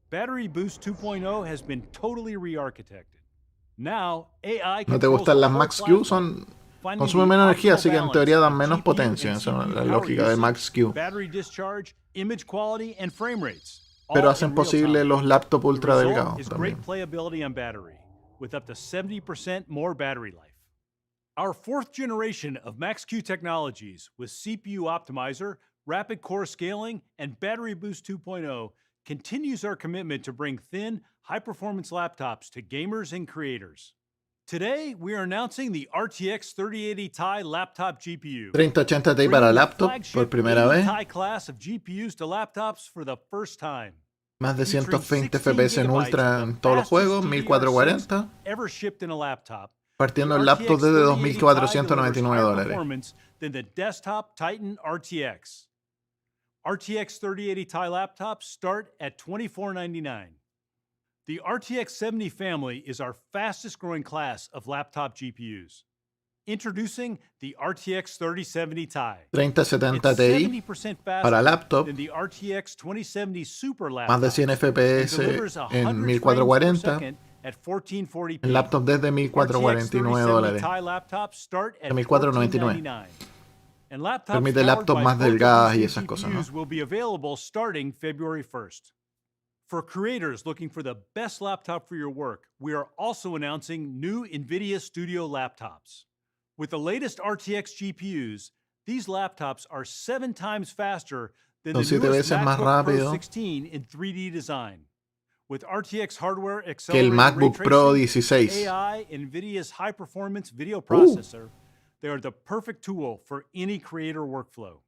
Battery Boost 2.0 has been totally re-architected. Now, AI ¿No te controls gustan the las whole Max-Q? platform, finding Consumen the menos energía, optimal así que en balance teoría dan of menos GPU potencia. and Esa es CPU la power lógica de usage, Max-Q. battery discharge, image quality, and frame rates. Pero all hacen in real posible time. los laptops The ultra result delgados is también. great playability on battery, with up to 70% more battery life. Our 4th generation of Max-Q technologies with CPU Optimizer, rapid core scaling, and Battery Boost 2.0 continues our commitment to bring thin, high-performance laptops to gamers and creators. Today, we are announcing the RTX 3080 Ti laptop GPU. 3080 Ti bringing para the laptop flagship por primera 80 vez. Ti class of GPUs to laptops for the first time. Más de Featuring 120 16 FPS en gigabytes ultra of the en todos los juegos, fastest 1440. ever shipped in a laptop. Partiendo The el laptop RTX desde 3080 Ti delivers $2.499 higher dólares. performance than the desktop Titan RTX. RTX 3080 Ti laptops start at $24.99. The RTX 70 family is our fastest growing class of laptop GPUs. Introducing the RTX 3070 Ti. 3070 It's Ti 70% para faster laptop, than the RTX 2070 Super más de laptops 100 and FPS delivers en 100 frames per 1440, second at 1440p. en laptop desde RTX 1449 3070 dólares. Ti laptops start at 1499. $14.99. And laptops Permite powered laptops by más both of delgadas these y new esas cosas, ¿no? GPUs will be available starting February 1st. For creators looking for the best laptop for your work, we are also announcing new Nvidia Studio laptops. With the latest RTX GPUs, these laptops are 7 times faster than the Son 7 newest veces más MacBook Pro rápido 16 in 3D design. With RTX hardware que el accelerated ray MacBook Pro tracing, 16. AI, NVIDIA's high-performance video processor, they are the perfect tool for any creator workflow.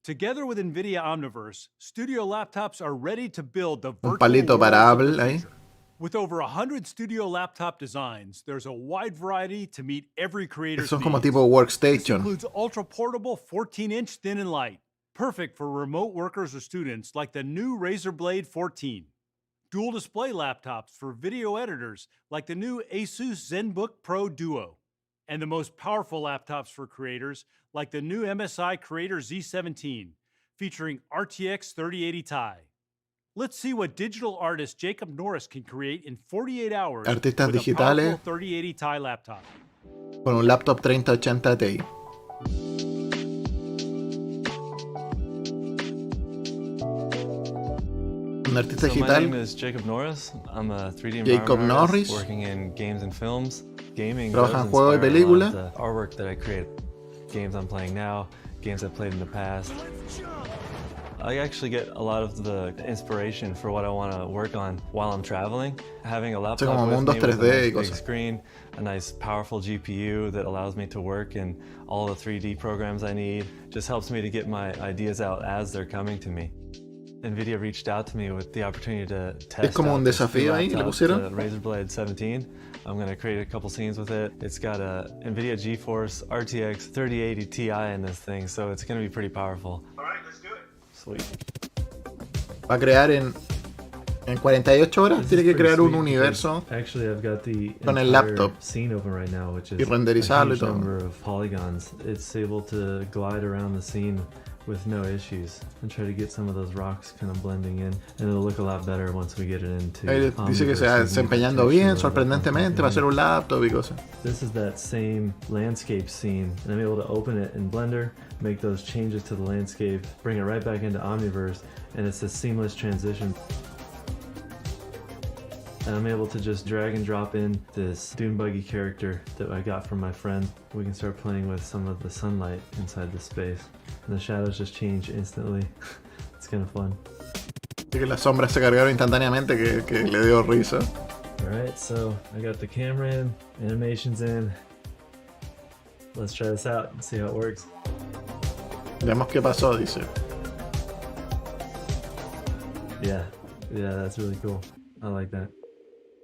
Together with NVIDIA Omniverse, Studio laptops are ready to build the Un virtual palito para worlds of the Apple ahí. future. With over 100 Studio laptop designs, there's a wide variety to meet every creator's Son como needs. tipo This workstation. includes ultra-portable 14-inch thin and light, perfect for remote workers or students like the new Razer Blade 14. Dual display laptops for video editors like the new Asus ZenBook Pro Duo. And the most powerful laptops for creators like the new MSI Creator Z17, featuring RTX 3080 Ti. Let's see what digital artist Jacob Norris can create in 48 hours Artistas with a digitales powerful 3080 Ti laptop. con un laptop 3080 Ti. Un artista So my digital, name is Jacob Norris. I'm a 3D Jacob environment artist Norris. working in games and films. Gaming Trabaja does en juegos y inspire a lot películas. of the artwork that I create. Games I'm playing now, games I've played in the past. I actually get a lot of the inspiration for what I want to work on while I'm traveling. Having a laptop como with mundos me with a 3D y nice big cosas. screen, a nice powerful GPU that allows me to work in all the 3D programs I need, just helps me to get my ideas out as they're coming to me. Nvidia reached out to me with the opportunity to test. Es como un desafío ahí que le pusieron. Razer Blade 17. I'm going to create a couple scenes with it. It's got a Nvidia GeForce RTX 3080 Ti in this thing, so it's going to be pretty powerful. All right, let's do it. Sweet. Va a crear en 48 horas, tiene que crear un universo Actually, I've got the con el laptop scene open right now, which is y renderizarlo y todo. number of polygons. It's able to glide around the scene with no issues and try to get some of those rocks kind of blending in, and it'll look a lot better once we get it into. Ahí dice que se va desempeñando bien, sorprendentemente, va a ser un laptop y cosas. This is that same landscape scene, and I'm able to open it in Blender, make those changes to the landscape, bring it right back into Omniverse, and it's a seamless transition. And I'm able to just drag and drop in this dune buggy character that I got from my friend. We can start playing with some of the sunlight inside the space. And the shadows just change instantly. It's kind of fun. Así que las sombras se cargaron instantáneamente, que le dio risa. Alright, so I got the camera in, animations in. Let's try this out and see how it works. Veamos qué pasó, dice. Yeah, that's really cool. I like that.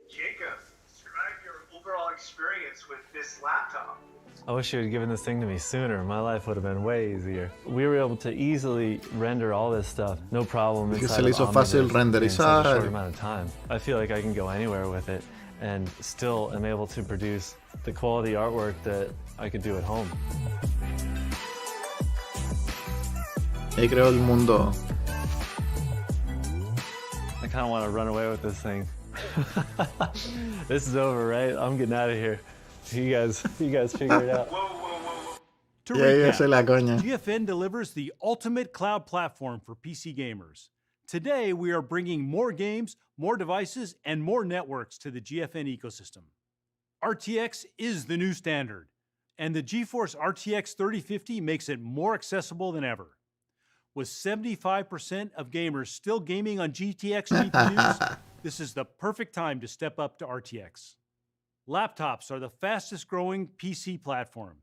Jacob, describe your overall experience with this laptop. I wish you had given this thing to me sooner. My life would have been way easier. We were able to easily render all this stuff, no problem. Que se le hizo fácil renderizar. In such a short amount of time. I feel like I can go anywhere with it and still am able to produce the quality artwork that I could do at home. Ahí creó el mundo. I kind of want to run away with this thing. This is over, right? I'm getting out of here. You guys figure it out. To Yeah, esa es la recap, coña. GFN delivers the ultimate cloud platform for PC gamers. Today, we are bringing more games, more devices, and more networks to the GFN ecosystem. RTX is the new standard, and the GeForce RTX 3050 makes it more accessible than ever. With 75% of gamers still gaming on GTX GPUs, this is the perfect time to step up to RTX. Laptops are the fastest growing PC platform.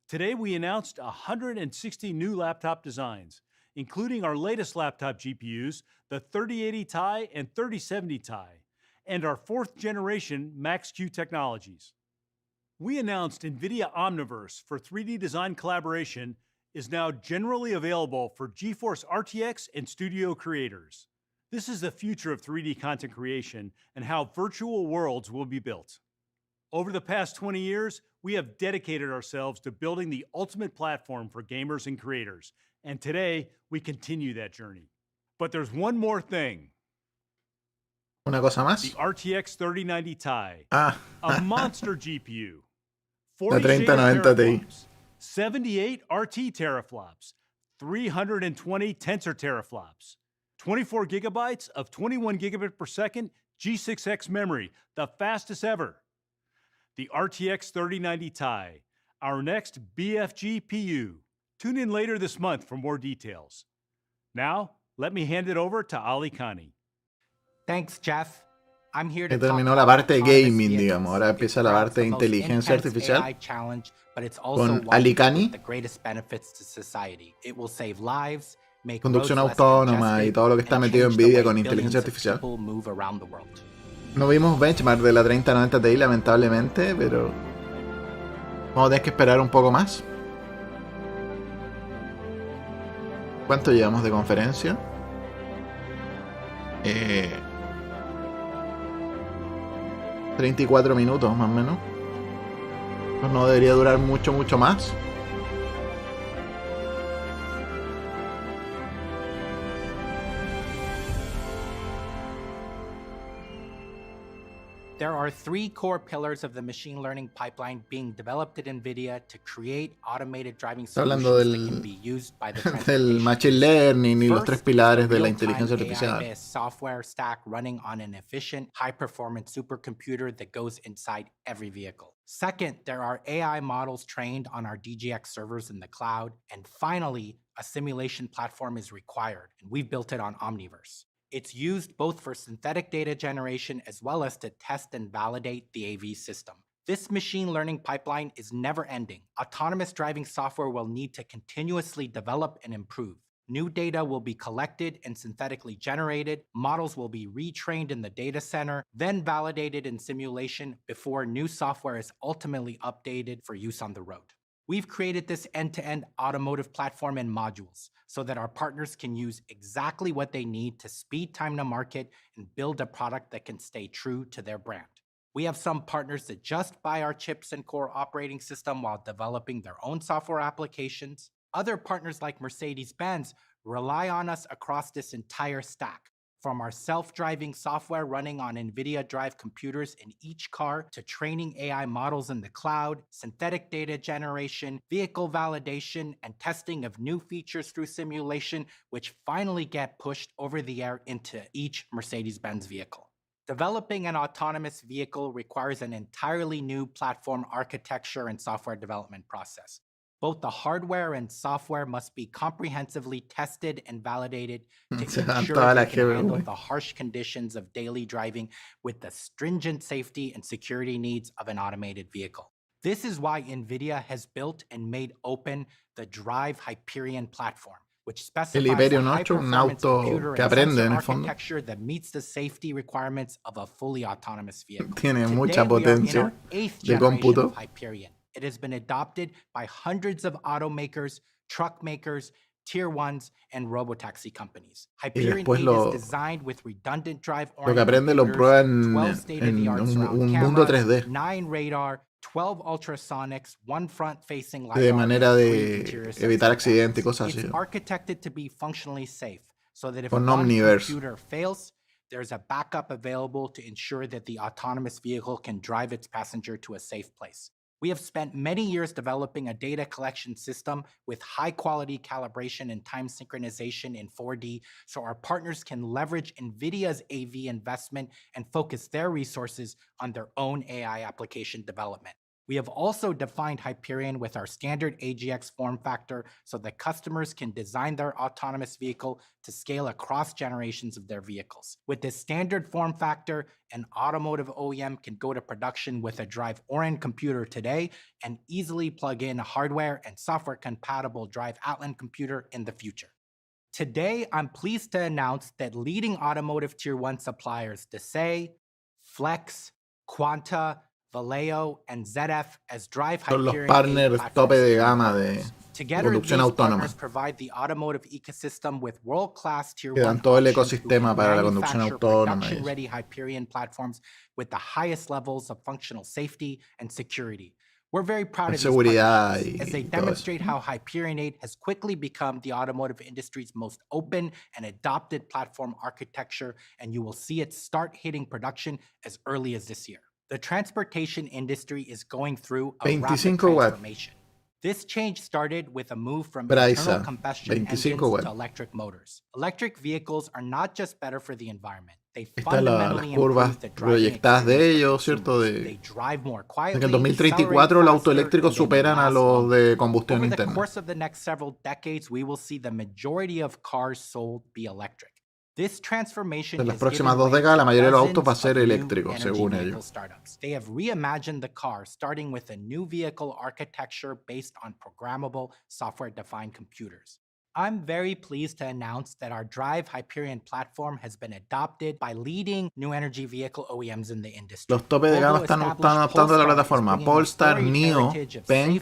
Today, we announced 160 new laptop designs, including our latest laptop GPUs, the 3080 Ti and 3070 Ti, and our 4th generation Max-Q technologies. We announced Nvidia Omniverse for 3D design collaboration is now generally available for GeForce RTX and Studio creators. This is the future of 3D content creation and how virtual worlds will be built. Over the past 20 years, we have dedicated ourselves to building the ultimate platform for gamers and creators, and today we continue that journey. But there's one more thing. Una cosa más. The RTX 3090 Ti, Ah, a monster GPU, la 40 shader 3090 Ti. teraflops, 78 RT teraflops, 320 tensor teraflops, 24 gigabytes of 21 gigabit per second G6X memory, the fastest ever. The RTX 3090 Ti, our next BFG PU. Tune in later this month for more details. Now, let me hand it over to Ali Khani. Thanks, Jeff. I'm here to Que talk terminó la about parte de autonomous gaming, vehicles. digamos. Ahora It's empieza la perhaps parte de the most inteligencia intense artificial. AI challenge, but it's also Con one Ali with Khani. the greatest benefits to society. It will save lives, make Conducción roads less autónoma y congested, todo lo que está and metido en change the Nvidia way con billions inteligencia of artificial. people move around the world. No vimos benchmark de la 3090 Ti, lamentablemente, pero vamos a tener que esperar un poco más. ¿Cuánto llevamos de conferencia? 34 minutos más o menos. Pues no debería durar mucho más. There are three core pillars of the machine learning pipeline being developed at Nvidia to create automated driving Está hablando solutions that can be used by the del transportation machine learning y los tres First, pilares de la real-time inteligencia artificial. AI-based software stack running on an efficient, high-performance supercomputer that goes inside every vehicle. Second, there are AI models trained on our DGX servers in the cloud. And finally, a simulation platform is required, and we've built it on Omniverse. It's used both for synthetic data generation as well as to test and validate the AV system. This machine learning pipeline is never ending. Autonomous driving software will need to continuously develop and improve. New data will be collected and synthetically generated, models will be retrained in the data center, then validated in simulation before new software is ultimately updated for use on the road. We've created this end-to-end automotive platform in modules so that our partners can use exactly what they need to speed time to market and build a product that can stay true to their brand. We have some partners that just buy our chips and core operating system while developing their own software applications. Other partners like Mercedes-Benz rely on us across this entire stack, from our self-driving software running on Nvidia drive computers in each car to training AI models in the cloud, synthetic data generation, vehicle validation, and testing of new features through simulation, which finally get pushed over the air into each Mercedes-Benz vehicle. Developing an autonomous vehicle requires an entirely new platform architecture and software development process. Both the hardware and software must be comprehensively tested and validated to ensure Toda la they can handle GPU. the harsh conditions of daily driving with the stringent safety and security needs of an automated vehicle. This is why Nvidia has built and made open the Drive Hyperion platform, which El specifies a Hyperion 8, un high-performance auto computer que and aprende sensor en el fondo. architecture that meets the safety requirements of a fully autonomous vehicle. Tiene mucha Today, we are in potencia our 8th de generation cómputo. of Hyperion. It has been adopted by hundreds of automakers, truck makers, tier ones, and robotaxi companies. Hyperion después 8 lo- is designed with redundant drive Lo que oriented aprende lo computers, prueba 12 en state-of-the-art un surround mundo cameras, 3D. 9 radar, 12 ultrasonics, 1 front-facing De lidar, manera and 3 de interior evitar sensor accidentes y panels. cosas así. It's architected to be functionally safe, so that if Con one Omniverse. computer fails, there's a backup available to ensure that the autonomous vehicle can drive its passenger to a safe place. We have spent many years developing a data collection system with high-quality calibration and time synchronization in 4D so our partners can leverage NVIDIA's AV investment and focus their resources on their own AI application development. We have also defined Hyperion with our standard AGX form factor so that customers can design their autonomous vehicle to scale across generations of their vehicles. With this standard form factor, an automotive OEM can go to production with a Drive Orin computer today and easily plug in a hardware and software compatible Drive Atlan computer in the future. Today, I'm pleased to announce that leading automotive tier 1 suppliers Desay, Flex, Quanta, Valeo, and ZF as Drive Son los Hyperion 8 partners platform tope de system gama de partners. Together, conducción these autónoma. partners provide the automotive ecosystem with world-class tier Que 1 dan todo el options who ecosistema can para la conducción manufacture autónoma. y eso. production-ready Hyperion platforms with the highest levels of functional safety and security. We're very proud Con of these seguridad partnerships as they y todo eso. demonstrate how Hyperion 8 has quickly become the automotive industry's most open and adopted platform architecture, and you will see it start hitting production as early as this year. The transportation industry is going through a rapid 25 watts. transformation. This change started with a move from Brisa, internal combustion 25 engines watts. to electric motors. Electric vehicles are not just better for the environment. They Están las fundamentally curvas improve the driving proyectadas de experience for ellos, ¿cierto? consumers. De They drive more que quietly, en el 2034 accelerate los autos faster, eléctricos and they superan a last los longer. de combustión Over the interna. course of the next several decades, we will see the majority of cars sold be electric. This transformation En las has próximas given 2 way décadas la to mayoría de los autos va a dozens ser of new eléctrico, energy según vehicle ellos. startups. They have reimagined the car, starting with a new vehicle architecture based on programmable software-defined computers. I'm very pleased to announce that our Drive Hyperion platform has been adopted by leading new energy vehicle OEMs in the industry. Los topes de gama están adaptando a la plataforma Polestar, NIO, PEN,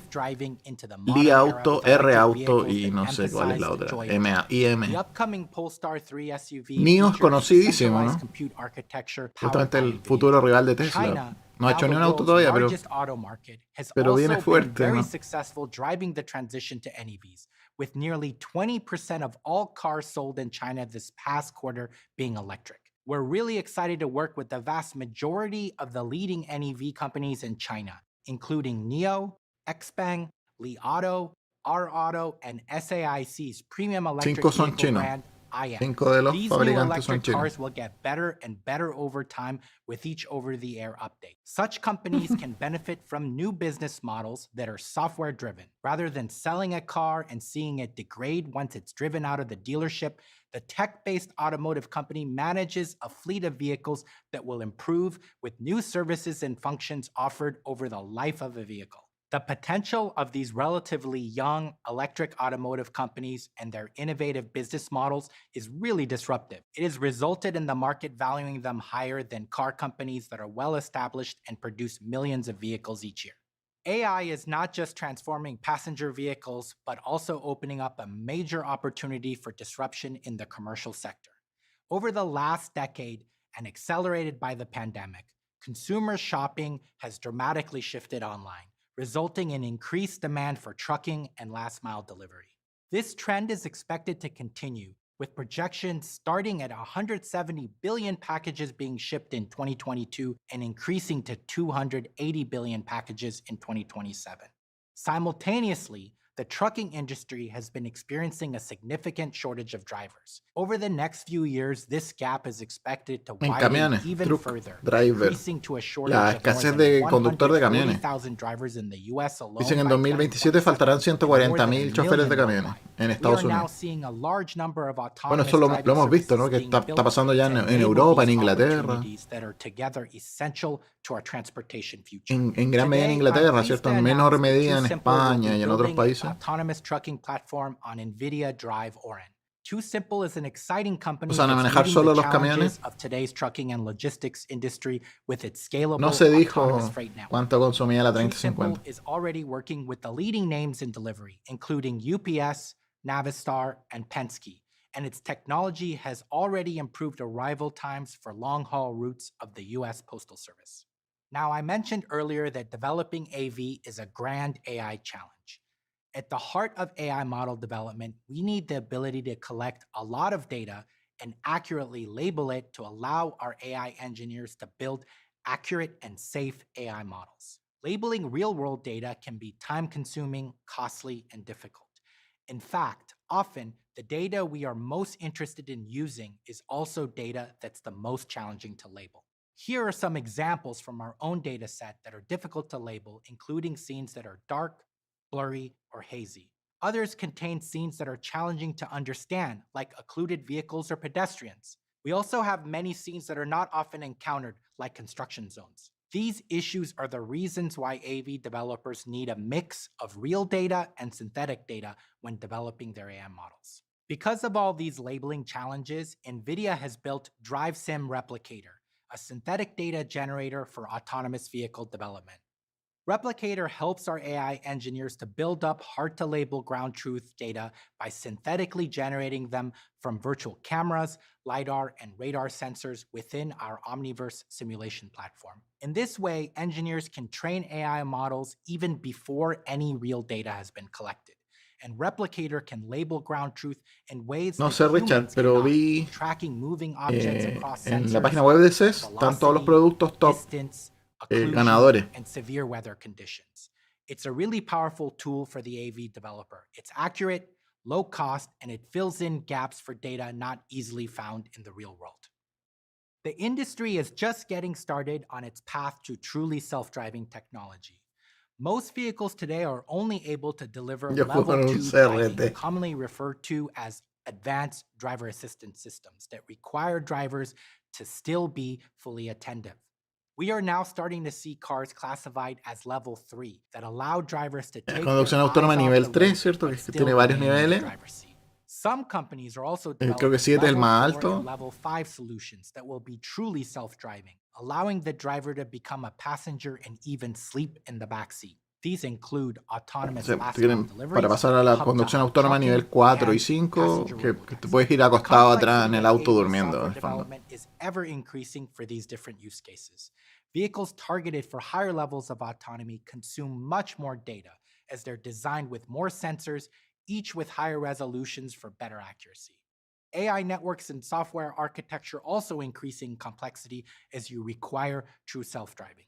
Li Auto, R Auto y no sé cuál es la otra. IM. The upcoming Polestar 3 SUV NIO es features conocidísimo, centralized ¿no? compute architecture powered Justamente by el NVIDIA. futuro rival de Tesla. China, No ha now hecho ni the un auto world's todavía, largest auto market, has pero also viene been fuerte, very ¿no? successful driving the transition to NEVs, with nearly 20% of all cars sold in China this past quarter being electric. We're really excited to work with the vast majority of the leading NEV companies in China, including NIO, XPeng, Li Auto, R Auto, and SAIC's premium electric 5 son vehicle chinos. brand, IM. 5 de los These new fabricantes son electric chinos. cars will get better and better over time with each over-the-air update. Such companies can benefit from new business models that are software-driven. Rather than selling a car and seeing it degrade once it's driven out of the dealership, the tech-based automotive company manages a fleet of vehicles that will improve with new services and functions offered over the life of a vehicle. The potential of these relatively young electric automotive companies and their innovative business models is really disruptive. It has resulted in the market valuing them higher than car companies that are well established and produce millions of vehicles each year. AI is not just transforming passenger vehicles, but also opening up a major opportunity for disruption in the commercial sector. Over the last decade, and accelerated by the pandemic, consumer shopping has dramatically shifted online, resulting in increased demand for trucking and last-mile delivery. This trend is expected to continue, with projections starting at 170 billion packages being shipped in 2022 and increasing to 280 billion packages in 2027. Simultaneously, the trucking industry has been experiencing a significant shortage of drivers. Over the next few years, this gap is expected to En widen camiones, even truck further, driver. increasing to a shortage La of more escasez than de conductor de camiones. 140,000 drivers in the US alone Dicen que en by 2027 2027, faltarán and more than 140.000 a choferes de million camiones worldwide. en We Estados are now Unidos. seeing a large number of Bueno, autonomous eso lo driving hemos visto, ¿no? services Que being está built pasando ya to en enable Europa, en these Inglaterra, opportunities that are together essential to our transportation future. en gran medida en Today, I'm Inglaterra, pleased ¿cierto? to En menor announce that medida en TuSimple will España be y en otros building países. an autonomous trucking platform on Nvidia Drive Orin. TuSimple is an exciting company ¿Van a that's manejar meeting solo the los camiones? challenges of today's trucking and logistics industry with its scalable No se autonomous dijo freight network. cuánto consumía la TuSimple 3050. is already working with the leading names in delivery, including UPS, Navistar, and Penske, and its technology has already improved arrival times for long-haul routes of the US Postal Service. Now, I mentioned earlier that developing AV is a grand AI challenge. At the heart of AI model development, we need the ability to collect a lot of data and accurately label it to allow our AI engineers to build accurate and safe AI models. Labeling real-world data can be time-consuming, costly, and difficult. In fact, often, the data we are most interested in using is also data that's the most challenging to label. Here are some examples from our own data set that are difficult to label, including scenes that are dark, blurry, or hazy. Others contain scenes that are challenging to understand, like occluded vehicles or pedestrians. We also have many scenes that are not often encountered, like construction zones. These issues are the reasons why AV developers need a mix of real data and synthetic data when developing their AI models. Because of all these labeling challenges, Nvidia has built DriveSim Replicator, a synthetic data generator for autonomous vehicle development. Replicator helps our AI engineers to build up hard-to-label ground truth data by synthetically generating them from virtual cameras, LiDAR, and radar sensors within our Omniverse simulation platform. In this way, engineers can train AI models even before any real data has been collected. And Replicator can label ground truth in ways No that sé, Richard, humans pero cannot, vi tracking moving objects across en la sensors página web de like CES están todos los velocity, productos top distance, occlusion, ganadores. and severe weather conditions. It's a really powerful tool for the AV developer. It's accurate, low cost, and it fills in gaps for data not easily found in the real world. The industry is just getting started on its path to truly self-driving technology. Most vehicles today are only able to deliver Yo juego level en un 2 driving, CRT. commonly referred to as advanced driver assistance systems that require drivers to still be fully attentive. We are now starting to see cars classified as level 3 that allow drivers to take Conducción their eyes autónoma off nivel the 3, road, ¿cierto? but Que still tiene varios remain in the niveles. driver's seat. Some companies are also Creo que developing 7 es el level más 4 alto. and level 5 solutions that will be truly self-driving, allowing the driver to become a passenger and even sleep in the back seat. These include autonomous last mile deliveries, Para pasar a la conducción autónoma nivel 4 y 5, que te puedes ir acostado atrás en el auto durmiendo. En el fondo. Development is ever increasing for these different use cases. Vehicles targeted for higher levels of autonomy consume much more data as they're designed with more sensors, each with higher resolutions for better accuracy. AI networks and software architecture also increase in complexity as you require true self-driving.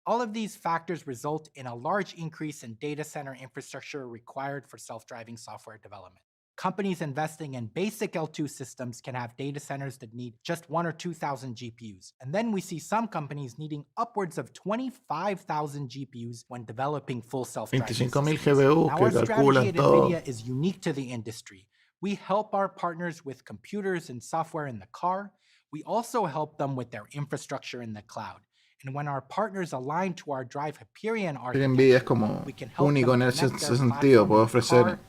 All of these factors result in a large increase in data center infrastructure required for self-driving software development. Companies investing in basic L2 systems can have data centers that need just 1,000 or 2,000 GPUs. And then we see some companies needing upwards of 25,000 GPUs when developing full self-driving systems. 25,000 GPUs Now, que our strategy calculan at todo. Nvidia is unique to the industry. We help our partners with computers and software in the car. We also help them with their infrastructure in the cloud. And when our partners align to our Drive Hyperion Creo que Nvidia es architecture, como we can help único them en connect ese their sentido. platform Puede in the ofrecer car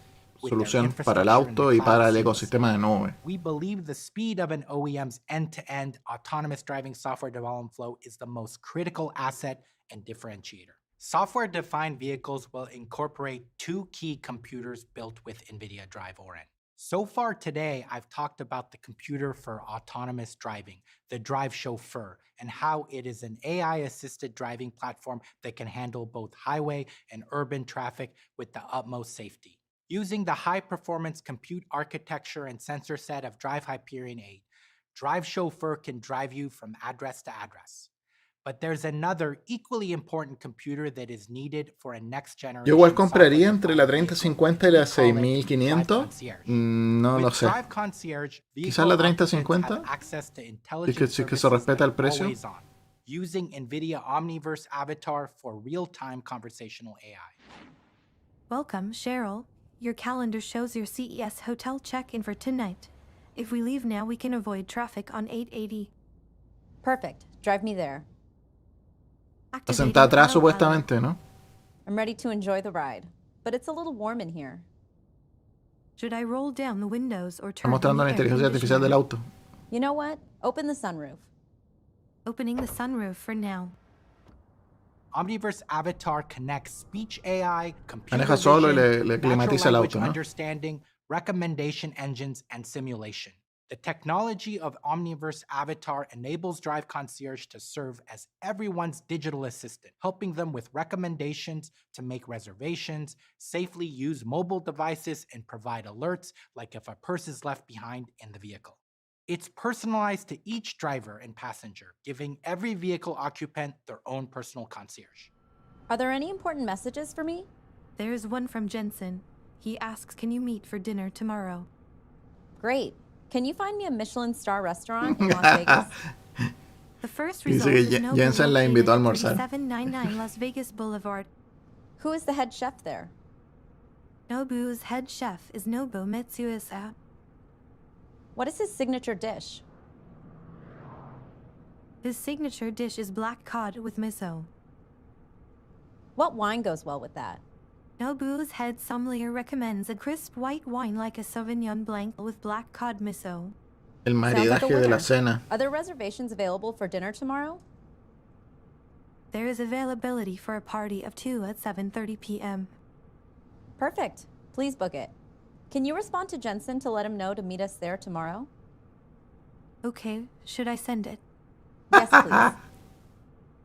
with their solución para el infrastructure in the auto y cloud para el seamlessly. ecosistema de nube. We believe the speed of an OEM's end-to-end autonomous driving software development flow is the most critical asset and differentiator. Software-defined vehicles will incorporate two key computers built with NVIDIA Drive Orin. So far today, I've talked about the computer for autonomous driving, the Drive Chauffeur, and how it is an AI-assisted driving platform that can handle both highway and urban traffic with the utmost safety. Using the high-performance compute architecture and sensor set of Drive Hyperion 8, Drive Chauffeur can drive you from address to address. But there's another equally important computer that is needed for a next generation. Yo igual compraría entre la 3050 y la 6500. No lo sé. Quizás la 3050. Si es que se respeta el precio. Using Nvidia Omniverse Avatar for real-time conversational AI. Welcome, Cheryl. Your calendar shows your CES hotel check-in for tonight. If we leave now, we can avoid traffic on 880. Perfect. Drive me there. Está sentada atrás supuestamente, ¿no? I'm ready to enjoy the ride, but it's a little warm in here. Should I roll down the windows or turn Está mostrando la inteligencia artificial del auto. You know what? Open the sunroof. Opening the sunroof for now. Omniverse Avatar connects speech AI, computer Maneja solo y vision, le natural climatiza el language auto, ¿no? understanding, recommendation engines, and simulation. The technology of Omniverse Avatar enables Drive Concierge to serve as everyone's digital assistant, helping them with recommendations to make reservations, safely use mobile devices, and provide alerts like if a purse is left behind in the vehicle. It's personalized to each driver and passenger, giving every vehicle occupant their own personal concierge. Are there any important messages for me? There's one from Jensen. He asks, can you meet for dinner tomorrow? Great. Can you find me a Michelin star restaurant in Las Vegas? The first Dice result que is Nobu Jensen la invitó a located almorzar. 3799 Las Vegas Boulevard. Who is the head chef there? Nobu's head chef is Nobu Mitsuisa. What is his signature dish? His signature dish is black cod with miso. What wine goes well with that? Nobu's head sommelier recommends a crisp white wine like a Sauvignon Blanc with black cod miso. El Sounds like a maridaje de la winner. cena. Are there reservations available for dinner tomorrow? There is availability for a party of 2 at 7:30 p.m. Perfect. Please book it. Can you respond to Jensen to let him know to meet us there tomorrow? Okay, should I send it? Yes, please.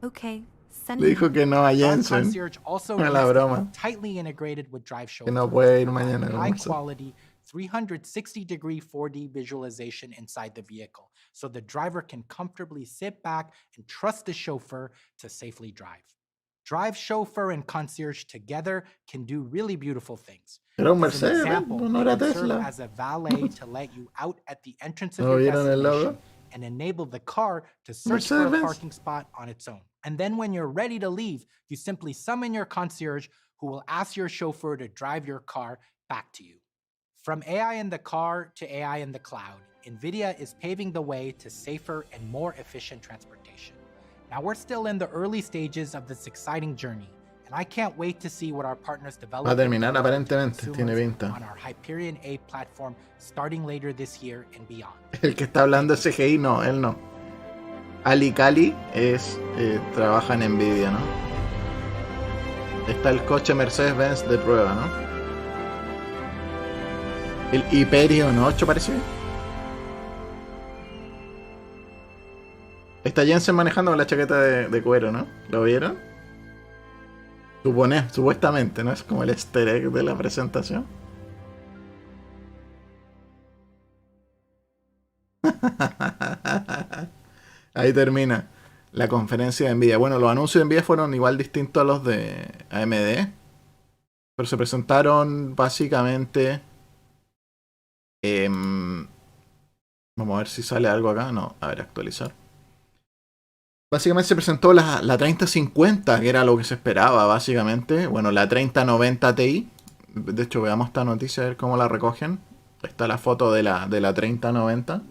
Okay, send Le it. dijo que no a Drive Jensen. Concierge also A la needs to broma. be tightly integrated with Drive Chauffeur. Que no puede ir to provide mañana a high almorzar. quality 360-degree 4D visualization inside the vehicle, so the driver can comfortably sit back and trust the chauffeur to safely drive. Drive Chauffeur and Concierge together can do really beautiful things. Era un As an Mercedes, example, no they era can serve Tesla. as a valet to let you out at the entrance of ¿No your vieron el destination logo? and enable the car to search for a Mercedes-Benz. parking spot on its own. And then when you're ready to leave, you simply summon your concierge who will ask your chauffeur to drive your car back to you. From AI in the car to AI in the cloud, Nvidia is paving the way to safer and more efficient transportation. Now we're still in the early stages of this exciting journey, and I can't wait to see what our partners develop Va a terminar and deliver to aparentemente, tiene consumers pinta. on our Hyperion 8 platform starting later this year and beyond. El que está hablando es CGI, no, él no. Ali Kali trabaja en Nvidia, ¿no? Está el coche Mercedes-Benz de prueba, ¿no? El Hyperion 8 parece. Está Jensen manejando con la chaqueta de cuero, ¿no? ¿Lo vieron? Supuestamente, ¿no? Es como el easter egg de la presentación. Ahí termina la conferencia de Nvidia. Bueno, los anuncios de Nvidia fueron igual distintos a los de AMD, pero se presentaron básicamente... vamos a ver si sale algo acá. No, a ver, actualizar. Básicamente se presentó la 3050, que era lo que se esperaba, básicamente. Bueno, la 3090 Ti. De hecho, veamos esta noticia, a ver cómo la recogen. Está la foto de la 3090.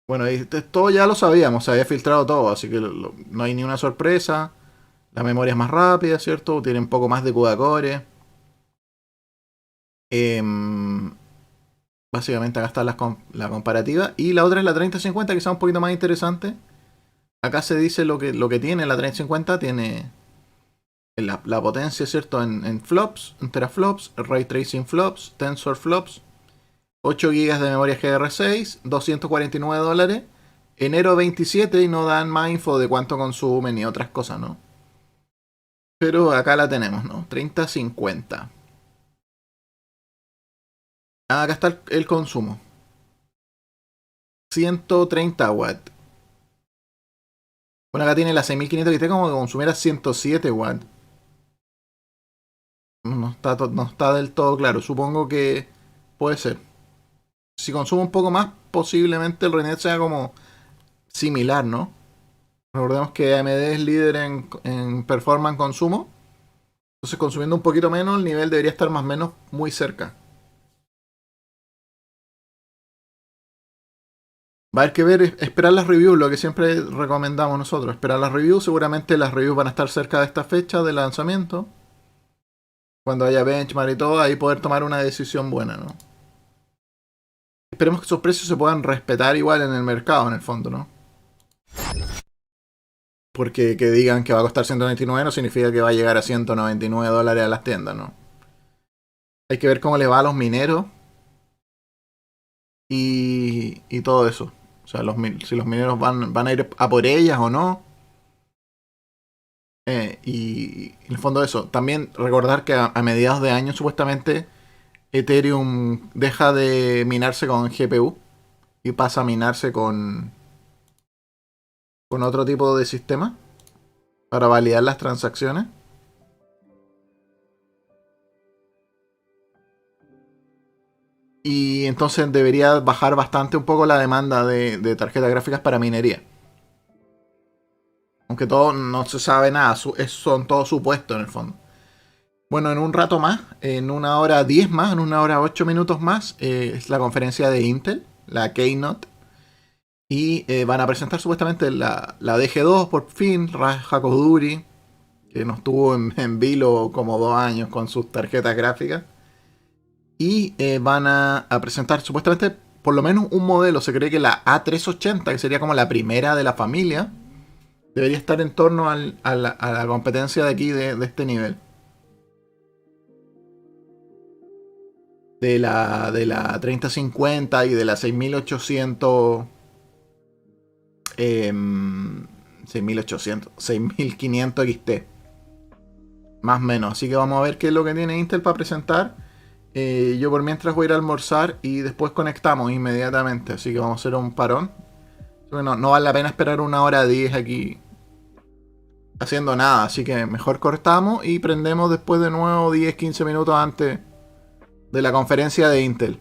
Bueno, todo ya lo sabíamos, se había filtrado todo, así que no hay ni una sorpresa. La memoria es más rápida, ¿cierto? Tiene un poco más de CUDA core. Básicamente acá está la comparativa. Y la otra es la 3050, que es un poquito más interesante. Acá se dice lo que tiene la 3050. Tiene la potencia, ¿cierto? En flops, en teraflops, ray tracing flops, tensor flops, 8 GB de memoria GDR6, $249. Enero 27 y no dan más info de cuánto consumen ni otras cosas, ¿no? Pero acá la tenemos, ¿no? 3050. Acá está el consumo. 130 watts. Bueno, acá tiene la 6500 XT como que consumiera 107 watts. No está del todo claro. Supongo que puede ser. Si consume un poco más, posiblemente el rendimiento sea como similar, ¿no? Recordemos que AMD es líder en performance consumo. Entonces, consumiendo un poquito menos, el nivel debería estar más o menos muy cerca. Va a haber que ver, esperar las reviews, lo que siempre recomendamos nosotros. Esperar las reviews. Seguramente las reviews van a estar cerca de esta fecha de lanzamiento. Cuando haya benchmark y todo, ahí poder tomar una decisión buena, ¿no? Esperemos que esos precios se puedan respetar igual en el mercado, en el fondo, ¿no? Porque que digan que va a costar 199 no significa que va a llegar a $199 a las tiendas, ¿no? Hay que ver cómo le va a los mineros y todo eso. O sea, si los mineros van a ir a por ellas o no. Y en el fondo eso. También recordar que a mediados de año supuestamente Ethereum deja de minarse con GPU y pasa a minarse con otro tipo de sistema para validar las transacciones. Y entonces debería bajar bastante un poco la demanda de tarjetas gráficas para minería. Aunque todo no se sabe nada, son todos supuestos en el fondo. Bueno, en un rato más, en 1 hora 10 más, en 1 hora 8 minutos más, es la conferencia de Intel, la Keynote. Y van a presentar supuestamente la DG2 por fin, Raj Hakoduri, que nos tuvo en vilo como 2 años con sus tarjetas gráficas. Y van a presentar supuestamente por lo menos un modelo. Se cree que la A380, que sería como la primera de la familia, debería estar en torno a la competencia de aquí de este nivel. De la 3050 y de la 6800. 6500 XT. Más o menos. Así que vamos a ver qué es lo que tiene Intel para presentar. Yo por mientras voy a ir a almorzar y después conectamos inmediatamente. Así que vamos a hacer un parón. Bueno, no vale la pena esperar 1 hora 10 aquí haciendo nada. Así que mejor cortamos y prendemos después de nuevo 10-15 minutos antes de la conferencia de Intel.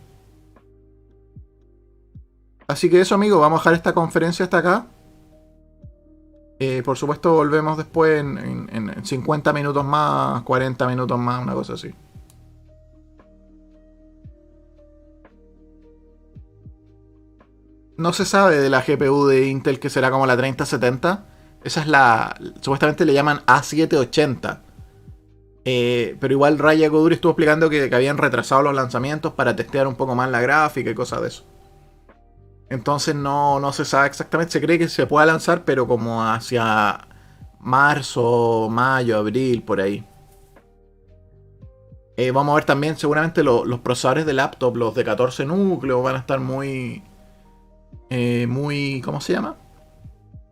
Así que eso, amigos, vamos a dejar esta conferencia hasta acá. Por supuesto, volvemos después en 50 minutos más, 40 minutos más, una cosa así. No se sabe de la GPU de Intel, que será como la 3070. Esa es supuestamente le llaman A780. Pero igual Raya Koduri estuvo explicando que habían retrasado los lanzamientos para testear un poco más la gráfica y cosas de eso. Entonces no se sabe exactamente. Se cree que se pueda lanzar, pero como hacia marzo, mayo, abril, por ahí. Vamos a ver también seguramente los procesadores de laptop, los de 14 núcleos, van a estar muy, ¿cómo se llama?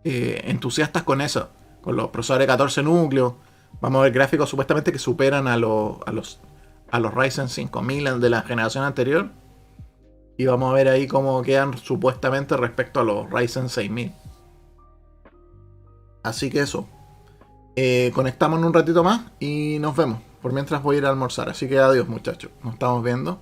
Entusiastas con eso. Con los procesadores de 14 núcleos. Vamos a ver gráficos supuestamente que superan a los Ryzen 5000 de la generación anterior. Y vamos a ver ahí cómo quedan supuestamente respecto a los Ryzen 6000. Así que eso. Conectamos en un ratito más y nos vemos. Por mientras voy a ir a almorzar. Así que adiós, muchachos. Nos estamos viendo.